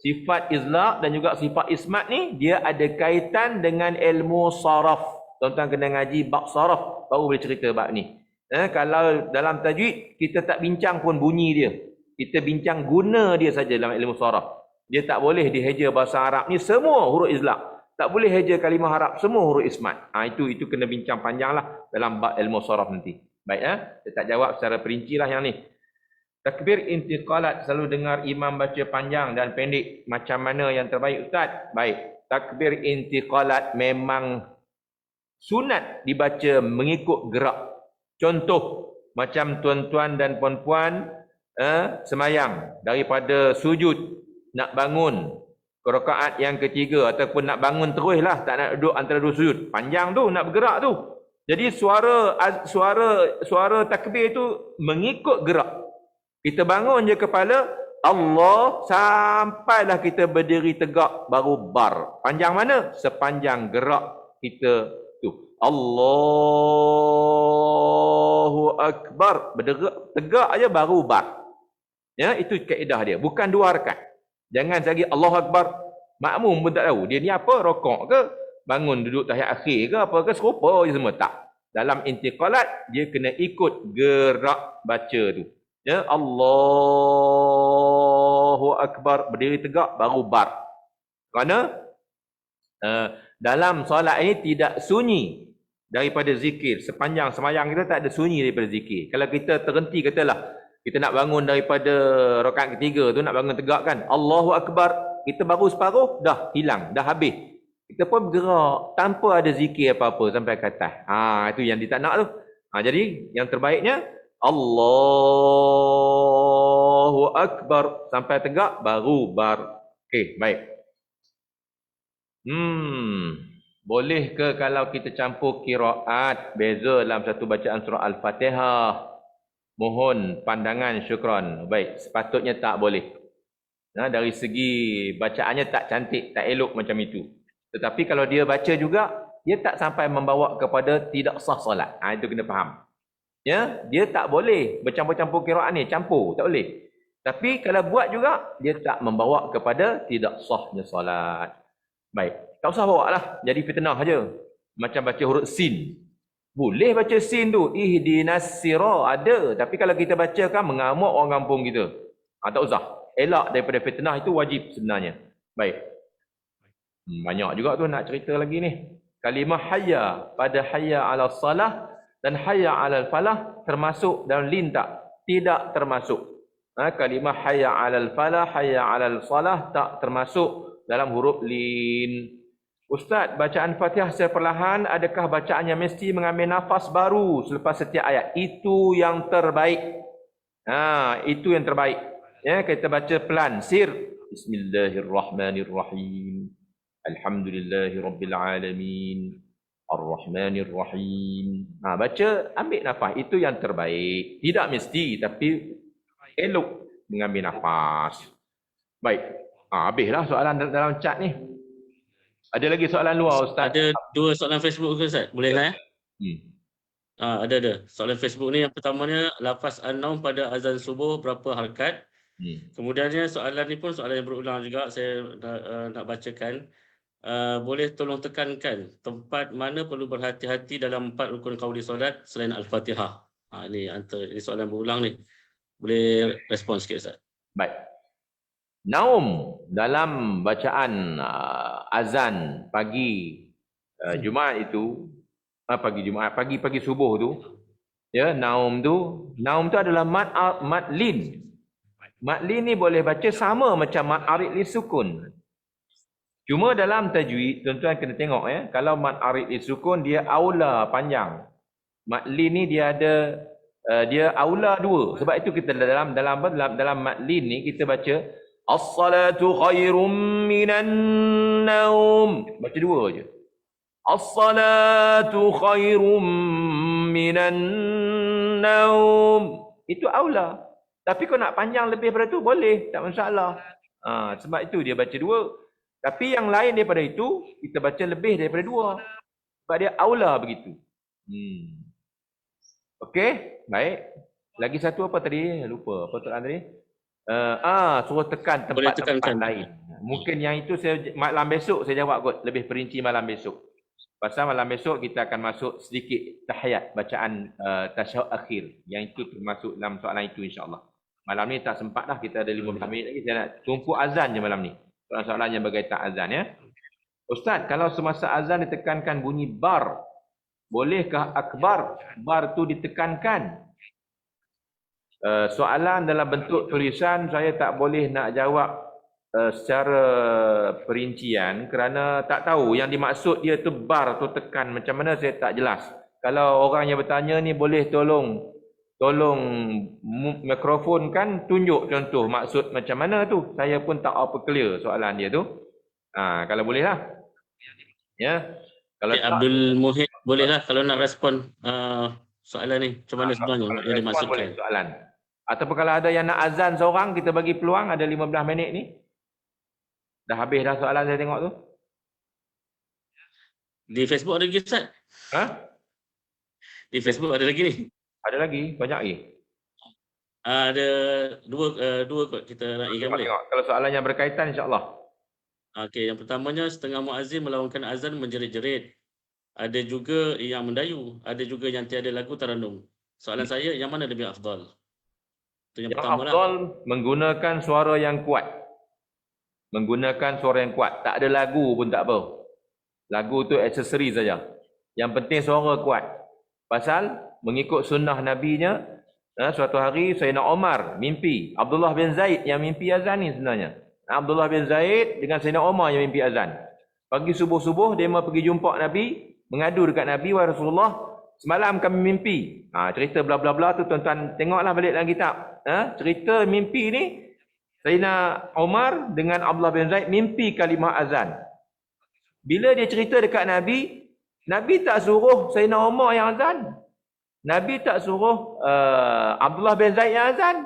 sifat idlaq dan juga sifat ismat ni dia ada kaitan dengan ilmu saraf. Tuan-tuan kena ngaji bab saraf baru boleh cerita bab ni. Kalau dalam tajwid, kita tak bincang pun bunyi dia. Kita bincang guna dia saja dalam ilmu saraf. Dia tak boleh diheja bahasa Arab ni semua huruf idlaq. Tak boleh heja kalimah Arab semua huruf ismat. Itu kena bincang panjang lah dalam bab ilmu saraf nanti. Baik, saya tak jawab secara perinci lah yang ni. Takbir intiqalat, selalu dengar imam baca panjang dan pendek. Macam mana yang terbaik Ustaz? Baik, takbir intiqalat memang sunat dibaca mengikut gerak. Contoh, macam tuan-tuan dan puan-puan semayang daripada sujud nak bangun ke rakaat yang ketiga ataupun nak bangun terus lah, tak nak duduk antara 2 sujud. Panjang tu, nak bergerak tu. Jadi suara takbir tu mengikut gerak. Kita bangun je kepala, Allah, sampailah kita berdiri tegak baru bar. Panjang mana? Sepanjang gerak kita tu. Allahu Akbar. Bergerak tegak aja baru bar. Ya, itu kaedah dia. Bukan 2 harakat. Jangan lagi Allahu Akbar. Makmum pun tak tahu. Dia ni apa? Rokok ke? Bangun duduk tahiyat akhir ke? Apa ke? Serupa je semua. Tak. Dalam intiqalat, dia kena ikut gerak baca tu. Ya, Allahu Akbar. Berdiri tegak baru bar. Kerana dalam solat ini tidak sunyi daripada zikir. Sepanjang semayang kita tak ada sunyi daripada zikir. Kalau kita terhenti, katalah kita nak bangun daripada rakaat ketiga tu, nak bangun tegak kan, Allahu Akbar, kita baru separuh, dah hilang, dah habis. Kita pun bergerak tanpa ada zikir apa-apa sampai ke atas. Itu yang dia tak nak tu. Jadi yang terbaiknya Allahu Akbar sampai tegak baru bar. Okey, baik. Boleh ke kalau kita campur qiraat beza dalam satu bacaan surah Al-Fatihah? Mohon pandangan, syukran. Baik, sepatutnya tak boleh. Dari segi bacaannya tak cantik, tak elok macam itu. Tetapi kalau dia baca juga, dia tak sampai membawa kepada tidak sah solat. Itu kena faham. Ya, dia tak boleh bercampur-campur qiraat ni, campur, tak boleh. Tapi kalau buat juga, dia tak membawa kepada tidak sahnya solat. Baik, tak usah bawa lah, jadi fitnah saja. Macam baca huruf sin. Boleh baca sin tu, ihdinas sirah, ada. Tapi kalau kita baca kan mengamuk orang kampung kita. Tak usah. Elak daripada fitnah itu wajib sebenarnya. Baik. Banyak juga tu nak cerita lagi ni. Kalimah hayya pada hayya ala salah dan hayya ala falah termasuk dalam lin tak? Tidak termasuk. Kalimah hayya ala falah, hayya ala salah tak termasuk dalam huruf lin. Ustaz, bacaan Fatihah secara perlahan, adakah bacaannya mesti mengambil nafas baru selepas setiap ayat? Itu yang terbaik. Itu yang terbaik. Ya, kita baca pelan. Sir. Bismillahirrahmanirrahim. Alhamdulillahirabbil alamin. Ar-Rahmanir-Rahim. Baca, ambil nafas. Itu yang terbaik. Tidak mesti, tapi elok mengambil nafas. Baik. Habislah soalan dalam chat ni. Ada lagi soalan luar, Ustaz? Ada 2 soalan Facebook ke, Ustaz? Boleh lah Ada. Soalan Facebook ni yang pertamanya, lafaz an-naum pada azan subuh berapa harakat? Kemudiannya soalan ni pun soalan yang berulang juga, saya nak bacakan. Boleh tolong tekankan tempat mana perlu berhati-hati dalam 4 rukun qauli solat selain Al-Fatihah? Ini soalan berulang ni. Boleh respon sikit, Ustaz? Baik. Naum dalam bacaan azan pagi Jumaat itu, pagi subuh tu, ya, naum tu adalah mad lin. Mad lin ni boleh baca sama macam mad arid li sukun. Cuma dalam tajwid, tuan-tuan kena tengok ya, kalau mad arid li sukun dia aula panjang. Mad lin ni dia ada dia aula 2. Sebab itu kita dalam mad lin ni kita baca as-salatu khairum minan naum. Baca 2 je. As-salatu khairum minan naum. Itu aula. Tapi kau nak panjang lebih daripada tu boleh, tak masalah. Sebab itu dia baca 2. Tapi yang lain daripada itu kita baca lebih daripada 2. Sebab dia aula begitu. Okey, baik. Lagi satu apa tadi? Lupa. Apa soalan tadi? Suruh tekan tempat-tempat lain. Mungkin yang itu malam besok saya jawab kot, lebih perinci malam besok. Pasal malam besok kita akan masuk sedikit tahiyat, bacaan tasyahud akhir. Yang itu termasuk dalam soalan itu insya-Allah. Malam ni tak sempat dah, kita ada 15 minit lagi. Saya nak tumpu azan je malam ni. Soalan-soalan yang berkaitan azan ya. Ustaz, kalau semasa azan ditekankan bunyi bar, bolehkah akbar? Bar tu ditekankan. Soalan dalam bentuk tulisan saya tak boleh nak jawab secara perincian kerana tak tahu yang dimaksud dia tu bar tu tekan macam mana, saya tak jelas. Kalau orang yang bertanya ni boleh tolong mikrofon kan, tunjuk contoh maksud macam mana tu. Saya pun tak apa clear soalan dia tu. Kalau boleh lah. Ya. Kalau Abdul Muhid bolehlah kalau nak respon soalan ni macam mana sebenarnya yang dimaksudkan. Soalan. Ataupun kalau ada yang nak azan seorang, kita bagi peluang, ada 15 minit ni. Dah habis dah soalan saya tengok tu. Di Facebook ada lagi, Ustaz? Di Facebook ada lagi ni? Ada lagi, banyak lagi. Ada dua kot kita raikan boleh. Kalau soalan yang berkaitan insya-Allah. Okey, yang pertamanya setengah muazzin melakukan azan menjerit-jerit. Ada juga yang mendayu, ada juga yang tiada lagu taranum. Soalan saya, yang mana lebih afdal? Itu yang pertama lah. Afdal menggunakan suara yang kuat. Menggunakan suara yang kuat. Tak ada lagu pun tak apa. Lagu tu aksesori saja. Yang penting suara kuat. Pasal mengikut sunnah Nabi-Nya, suatu hari Sayyidina Omar mimpi. Abdullah bin Zaid yang mimpi azan ni sebenarnya. Abdullah bin Zaid dengan Sayyidina Omar yang mimpi azan. Pagi subuh-subuh dia mau pergi jumpa Nabi, mengadu dekat Nabi, "Wahai Rasulullah, semalam kami mimpi." Cerita bla bla bla tu tuan-tuan tengoklah balik dalam kitab. Cerita mimpi ni Sayyidina Omar dengan Abdullah bin Zaid mimpi kalimah azan. Bila dia cerita dekat Nabi, Nabi tak suruh Sayyidina Omar yang azan. Nabi tak suruh Abdullah bin Zaid yang azan.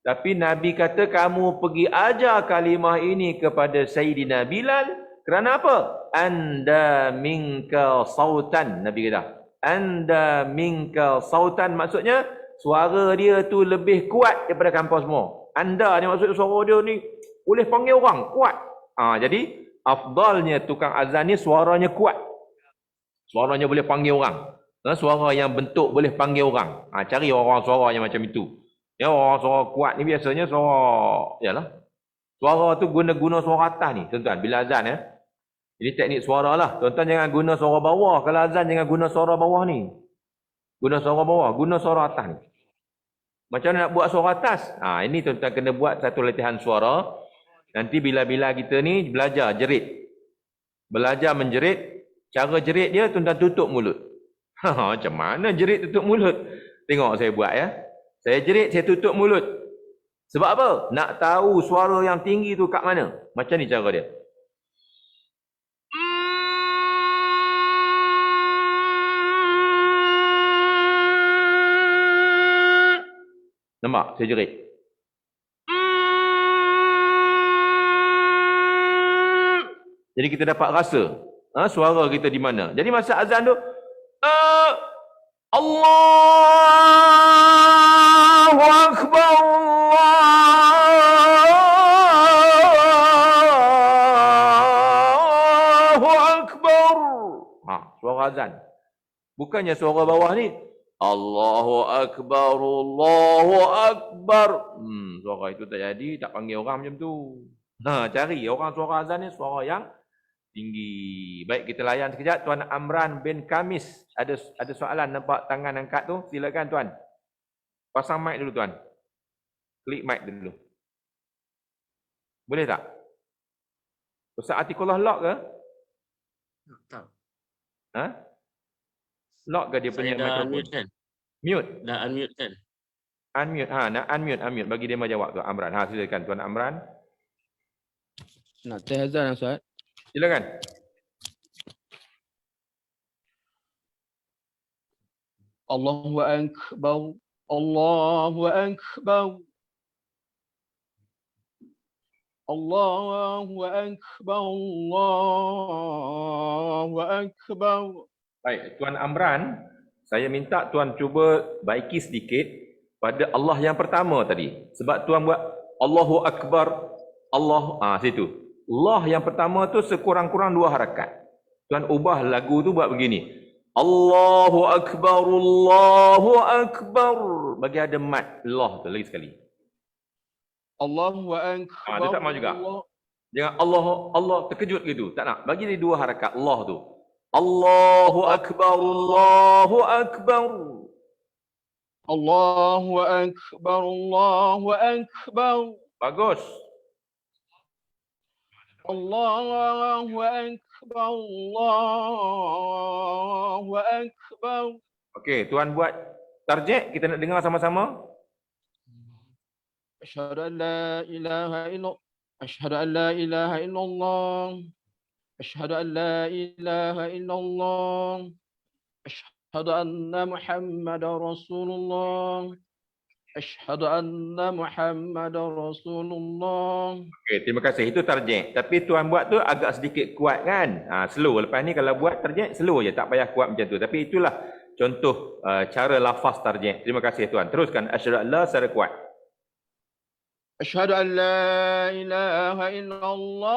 Tapi Nabi kata, kamu pergi ajar kalimah ini kepada Sayyidina Bilal. Kerana apa? Anda minka sautan. Nabi kata. Anda minka sautan. Maksudnya, suara dia tu lebih kuat daripada kampus semua. Anda ni maksud suara dia ni boleh panggil orang, kuat. Jadi, afdalnya tukang azan ni suaranya kuat. Suaranya boleh panggil orang. Suara yang bentuk boleh panggil orang. Cari orang suara yang macam itu. Ya, orang suara kuat ni biasanya suara, yalah. Suara tu guna suara atas ni, tuan-tuan, bila azan ya. Ini teknik suara lah. Tuan-tuan jangan guna suara bawah. Kalau azan jangan guna suara bawah ni. Guna suara bawah, guna suara atas ni. Macam mana nak buat suara atas? Ini tuan-tuan kena buat satu latihan suara. Nanti bila-bila kita ni belajar jerit. Belajar menjerit, cara jerit dia tuan-tuan tutup mulut. Macam mana jerit tutup mulut? Tengok saya buat ya. Saya jerit, saya tutup mulut. Sebab apa? Nak tahu suara yang tinggi tu kat mana. Macam ni cara dia. Nampak? Saya jerit. Jadi kita dapat rasa suara kita di mana. Jadi masa azan tu, Allahu Akbar, Allahu Akbar. Suara azan. Bukannya suara bawah ni, Allahu Akbar, Allahu Akbar. Suara itu tak jadi, tak panggil orang macam tu. Cari orang suara azan ni suara yang tinggi. Baik, kita layan sekejap. Tuan Amran bin Kamis ada soalan, nampak tangan angkat tu. Silakan tuan. Pasang mic dulu tuan. Klik mic dulu. Boleh tak? Ustaz Atikullah lock ke? Tak. Lock ke dia punya mikrofon? Unmute kan? Mute. Dah unmute kan? Unmute. Nak unmute. Bagi dia jawab tuan Amran. Silakan tuan Amran. Nak teh azan Ustaz? Silakan. Allahu Akbar, Allahu Akbar, Allahu Akbar, Allahu Akbar. Baik, Tuan Amran, saya minta Tuan cuba baiki sedikit pada Allah yang pertama tadi. Sebab Tuan buat Allahu Akbar, situ. Allah yang pertama tu sekurang-kurang 2 harakat. Tuan ubah lagu tu buat begini. Allahu Akbar, Allahu Akbar. Bagi ada mat Allah tu lagi sekali. Allahu Akbar. Dia tak mau juga. Jangan Allah terkejut gitu. Tak nak. Bagi dia 2 harakat Allah tu. Allahu Akbar, Allahu Akbar. Allahu Akbar, Allahu Akbar. Bagus. Allahu Akbar, Allahu Akbar. Okey, Tuan buat tarjek, kita nak dengar sama-sama. Asyhadu an la ilaha illallah. Asyhadu an la ilaha illallah. Asyhadu an la ilaha illallah. Asyhadu anna Muhammadar Rasulullah. Asyhadu anna Muhammadar Rasulullah. Okey, terima kasih. Itu tarjek. Tapi Tuan buat tu agak sedikit kuat kan? Slow. Lepas ni kalau buat tarjek, slow je. Tak payah kuat macam tu. Tapi itulah contoh cara lafaz tarjek. Terima kasih Tuan. Teruskan. Asyhadu an la secara kuat. Asyhadu an la ilaha illallah.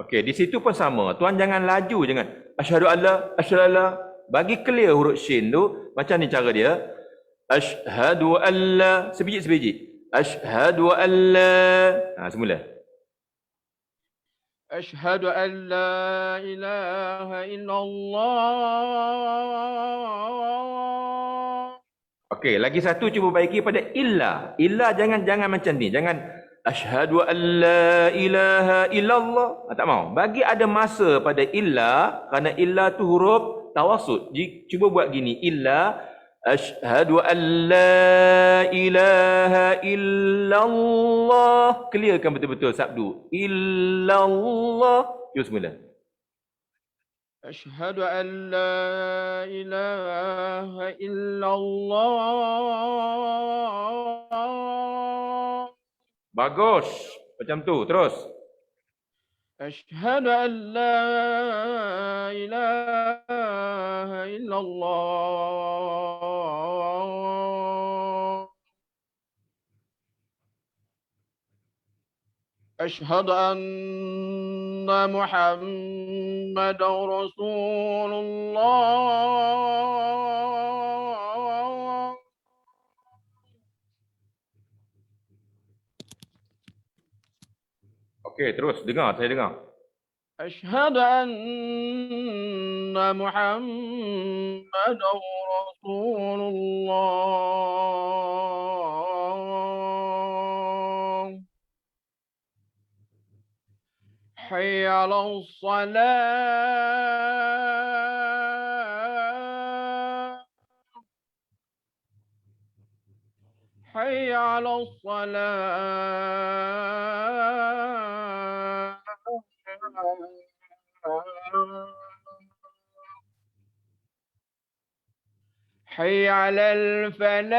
Okey, di situ pun sama. Tuan jangan laju, jangan. Asyhadu an la, asyhadu an la. Bagi clear huruf shin tu, macam ni cara dia. Asyhadu an la, sebiji-sebiji. Asyhadu an la. Semula. Asyhadu an la ilaha illallah. Okey, lagi satu cuba baiki pada illa. Illa jangan macam ni. Jangan asyhadu an la ilaha illallah. Tak mau. Bagi ada masa pada illa, kerana illa tu huruf tawassut. Cuba buat gini. Illa asyhadu an la ilaha illallah. Clearkan betul-betul sabdu. Illallah. Cuba semula. Asyhadu an la ilaha illallah. Bagus. Macam tu. Terus. Asyhadu an la ilaha illallah. Asyhadu anna Muhammadar محمد رسول الله. Okey, terus dengar, saya dengar. أشهد أن محمد رسول الله. حي على الصلاة. حي على الصلاة. حي على الفلاح.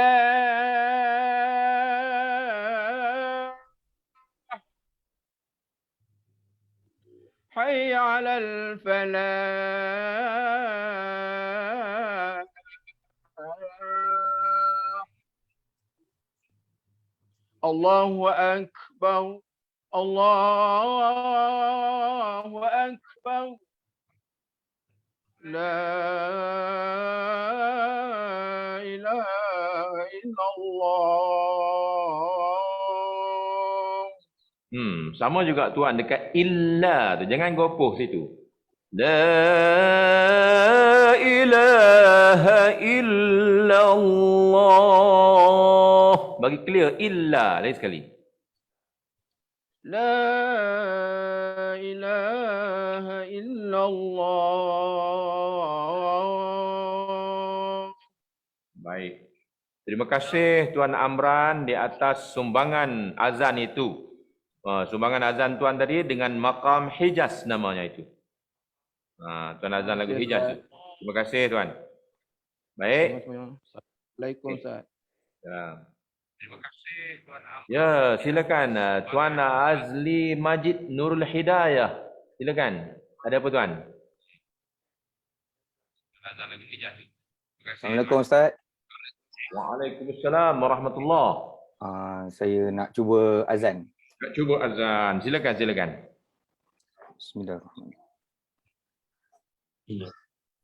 حي على الفلاح. الله أكبر. الله أكبر. لا إله إلا الله. Sama juga tuan dekat illa tu. Jangan gopoh situ. La ilaha illallah. Bagi clear illa lagi sekali. لا إله إلا الله. Baik. Terima kasih Tuan Amran di atas sumbangan azan itu. Sumbangan azan tuan tadi dengan maqam Hijaz namanya itu. Tuan azan lagu Hijaz itu. Terima kasih tuan. Baik. Assalamualaikum Ustaz. Ya. Terima kasih Tuan Amran. Ya, silakan Tuan Azli Majid Nurul Hidayah. Silakan. Ada apa tuan? Azan lagu Hijaz. Assalamualaikum Ustaz. Waalaikumsalam warahmatullahi. Saya nak cuba azan. Nak cuba azan. Silakan, silakan. Bismillahirrahmanirrahim. Iya.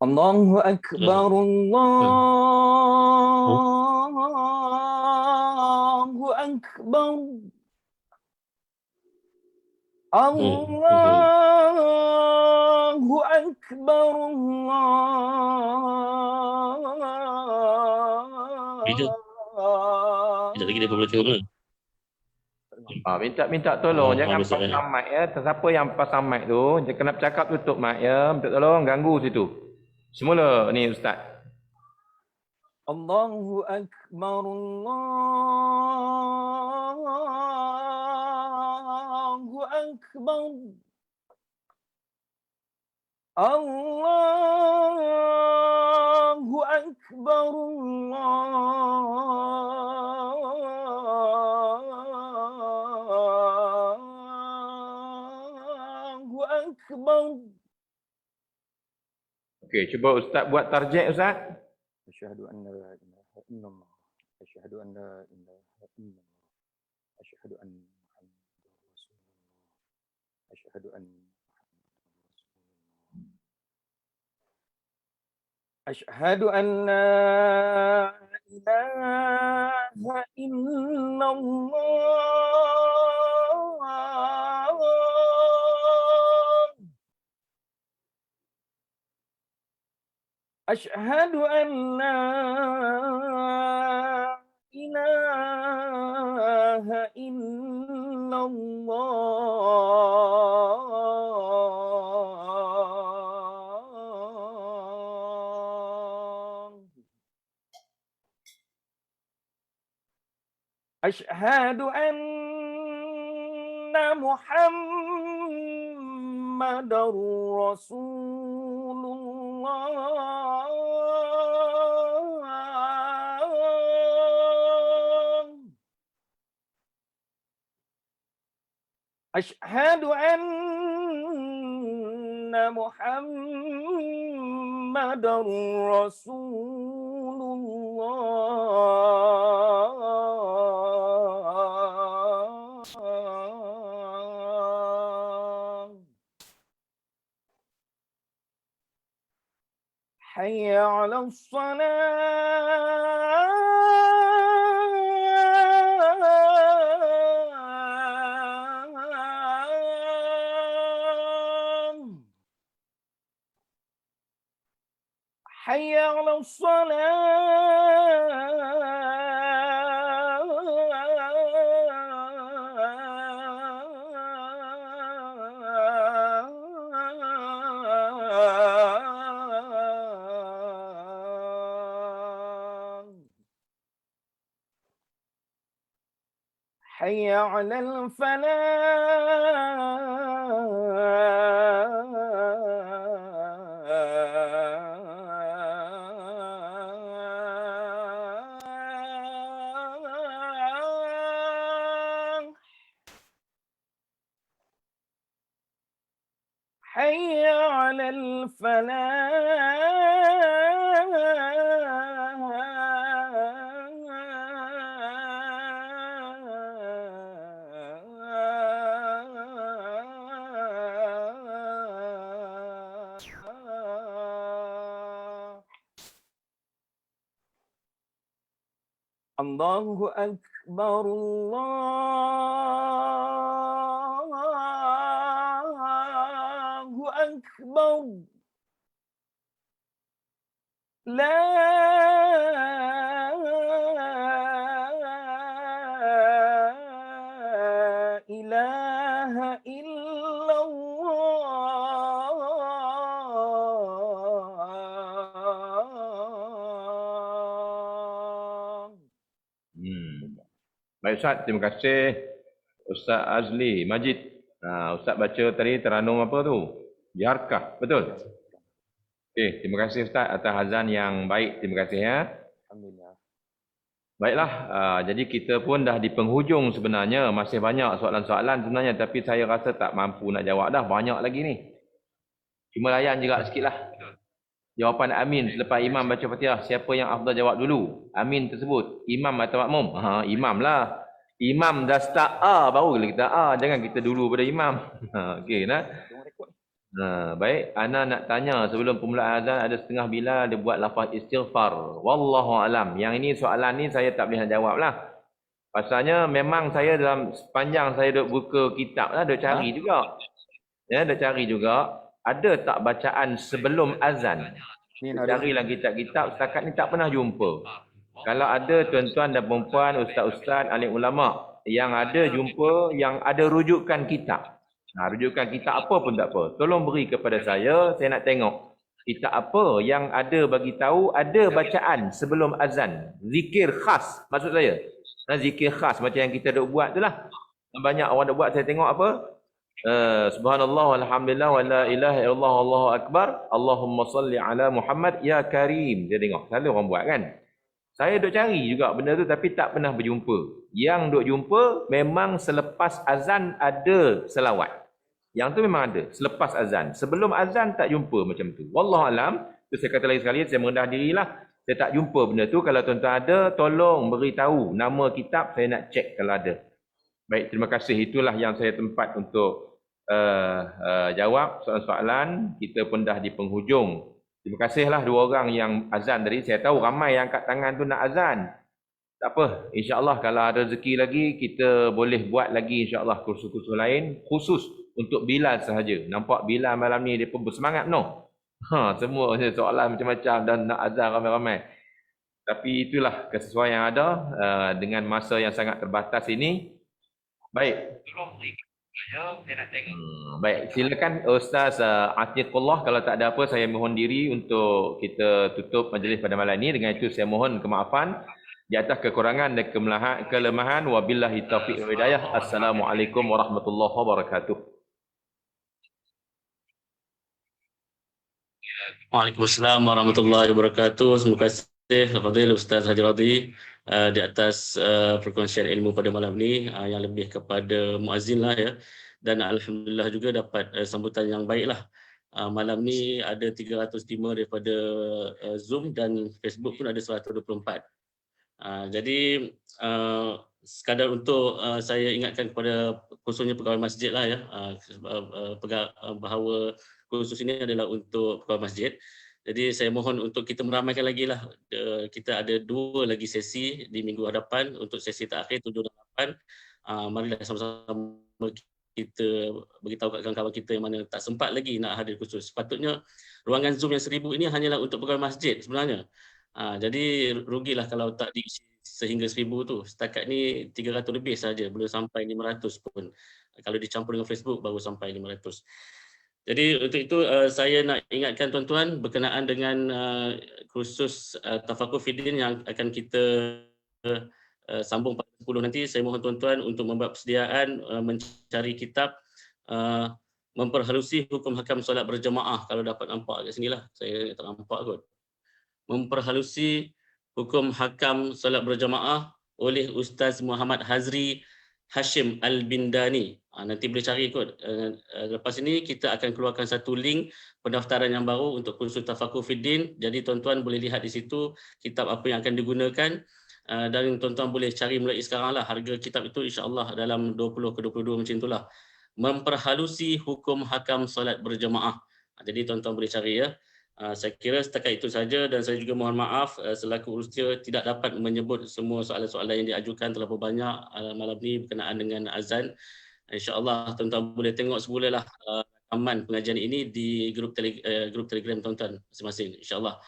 Allahu Akbar, Allahu Akbar. Allahu Akbar, Sekejap lagi dia boleh tengok. Minta tolong. Jangan besok, pasang mic ya. Siapa yang pasang mic tu, dia kena bercakap tutup mic ya. Minta tolong ganggu situ. Semula ni Ustaz. Allahu Akbar, Allahu Akbar. Allahu Akbar, Allahu Akbar. Okey, cuba Ustaz buat tarjih Ustaz. Asyhadu an la ilaha illallah. Asyhadu an la ilaha illallah. Asyhadu anna Muhammadar Rasulullah. Asyhadu anna أشهد أن لا إله إلا الله. أشهد أن لا إله إلا الله. أشهد أن محمدا رسول الله. أشهد أن محمدا رسول الله. حي على الصلاة حي على الصلاة حي على الفلاح حي على الفلاح الله أكبر الله أكبر لا إله إلا الله. Baik Ustaz, terima kasih Ustaz Azli Majid. Ustaz baca tadi Teranum apa tu? Yarkah, betul? Okey, terima kasih Ustaz atas azan yang baik. Terima kasih ya. Alhamdulillah. Baiklah, jadi kita pun dah di penghujung sebenarnya. Masih banyak soalan-soalan sebenarnya, tapi saya rasa tak mampu nak jawab dah. Banyak lagi ni. Cuma layan juga sikit lah. Jawapan amin selepas imam baca Fatihah. Siapa yang afdal jawab dulu? Amin tersebut. Imam atau makmum? Imam lah. Imam dah start A baru kita A. Jangan kita dulu pada imam. Okey nah. Baik, ana nak tanya sebelum permulaan azan ada setengah bila dia buat lafaz istighfar. Wallahu alam. Yang ini soalan ni saya tak boleh nak jawab lah. Pasalnya memang saya dalam sepanjang saya duk buka kitab lah, duk cari juga. Ya, duk cari juga. Ada tak bacaan sebelum azan? Carilah kitab-kitab, setakat ni tak pernah jumpa. Kalau ada tuan-tuan dan perempuan, ustaz-ustaz, alim ulama yang ada jumpa, yang ada rujukan kitab. Rujukan kitab apa pun tak apa. Tolong beri kepada saya nak tengok. Kitab apa yang ada bagi tahu ada bacaan sebelum azan. Zikir khas maksud saya. Zikir khas macam yang kita duk buat tu lah. Banyak orang duk buat, saya tengok apa? Subhanallah walhamdulillah wa la ilaha illallah Allahu akbar Allahumma salli ala Muhammad ya karim. Dia tengok selalu orang buat kan. Saya duk cari juga benda tu tapi tak pernah berjumpa. Yang duk jumpa memang selepas azan ada selawat. Yang tu memang ada selepas azan. Sebelum azan tak jumpa macam tu. Wallahu alam. Tu saya kata lagi sekali, saya merendah dirilah. Saya tak jumpa benda tu. Kalau tuan-tuan ada, tolong beritahu nama kitab, saya nak cek kalau ada. Baik, terima kasih. Itulah yang saya tempat untuk jawab soalan-soalan. Kita pun dah di penghujung. Terima kasihlah dua orang yang azan tadi. Saya tahu ramai yang angkat tangan tu nak azan. Tak apa, insya-Allah kalau ada rezeki lagi kita boleh buat lagi insya-Allah kursus-kursus lain khusus untuk Bilal sahaja. Nampak Bilal malam ni dia pun bersemangat no. Semua soalan macam-macam dan nak azan ramai-ramai. Tapi itulah kesesuaian yang ada dengan masa yang sangat terbatas ini. Baik. Baik, silakan Ustaz Atiqullah. Kalau tak ada apa, saya mohon diri untuk kita tutup majlis pada malam ini. Dengan itu saya mohon kemaafan di atas kekurangan dan kelemahan. Wabillahi taufiq wal hidayah. Assalamualaikum warahmatullahi wabarakatuh. Waalaikumsalam warahmatullahi wabarakatuh. Terima kasih kepada Ustaz Haji Radhi di atas perkongsian ilmu pada malam ini yang lebih kepada muazzin lah ya. Dan alhamdulillah juga dapat sambutan yang baik lah. Malam ni ada 305 daripada Zoom dan Facebook pun ada 124. Jadi sekadar untuk saya ingatkan kepada khususnya pegawai masjid lah ya, bahawa kursus ini adalah untuk pegawai masjid. Jadi saya mohon untuk kita meramaikan lagi lah. Kita ada 2 lagi sesi di minggu hadapan untuk sesi terakhir 7 dan 8. Marilah sama-sama kita beritahu kat kawan-kawan kita yang mana tak sempat lagi nak hadir khusus. Sepatutnya ruangan Zoom yang 1000 ini hanyalah untuk pegawai masjid sebenarnya. Jadi rugilah kalau tak diisi sehingga 1000 tu. Setakat ni 300 lebih saja, belum sampai 500 pun. Kalau dicampur dengan Facebook baru sampai 500. Jadi untuk itu saya nak ingatkan tuan-tuan berkenaan dengan kursus Tafakur Fiddin yang akan kita sambung pada 10 nanti. Saya mohon tuan-tuan untuk membuat persediaan mencari kitab memperhalusi hukum hakam solat berjemaah. Kalau dapat nampak kat sini lah, saya tak nampak kot. Memperhalusi hukum hakam solat berjemaah oleh Ustaz Muhammad Hazri Hashim Al-Bindani. Nanti boleh cari kot. Lepas ini kita akan keluarkan satu link pendaftaran yang baru untuk kursus Tafakur Fiddin. Jadi tuan-tuan boleh lihat di situ kitab apa yang akan digunakan. Dan tuan-tuan boleh cari mulai sekarang lah. Harga kitab itu insya-Allah dalam 20 ke 22 macam itulah. Memperhalusi hukum hakam solat berjemaah. Jadi tuan-tuan boleh cari ya. Saya kira setakat itu saja dan saya juga mohon maaf selaku urusia tidak dapat menyebut semua soalan-soalan yang diajukan terlalu banyak malam ni berkenaan dengan azan. InsyaAllah tuan-tuan boleh tengok semula lah rakaman pengajian ini di grup Telegram tuan-tuan masing-masing. InsyaAllah.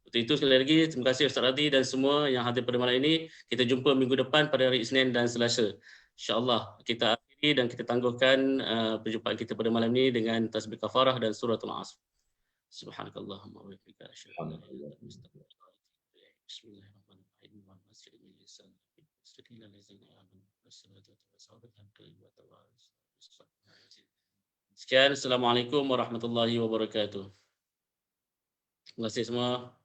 Untuk itu sekali lagi terima kasih Ustaz Radhi dan semua yang hadir pada malam ini. Kita jumpa minggu depan pada hari Isnin dan Selasa. InsyaAllah kita akhiri dan kita tangguhkan perjumpaan kita pada malam ini dengan tasbih kafarah dan suratul Asr. Subhanakallahumma wa bihamdika asyhadu an la ilaha illa anta astaghfiruka wa atubu ilaik. Bismillahirrahmanirrahim. Wa masjidil lisan. Istaqila lazina amanu wassalatu wassalamu. Sekian, Assalamualaikum warahmatullahi wabarakatuh. Terima kasih semua.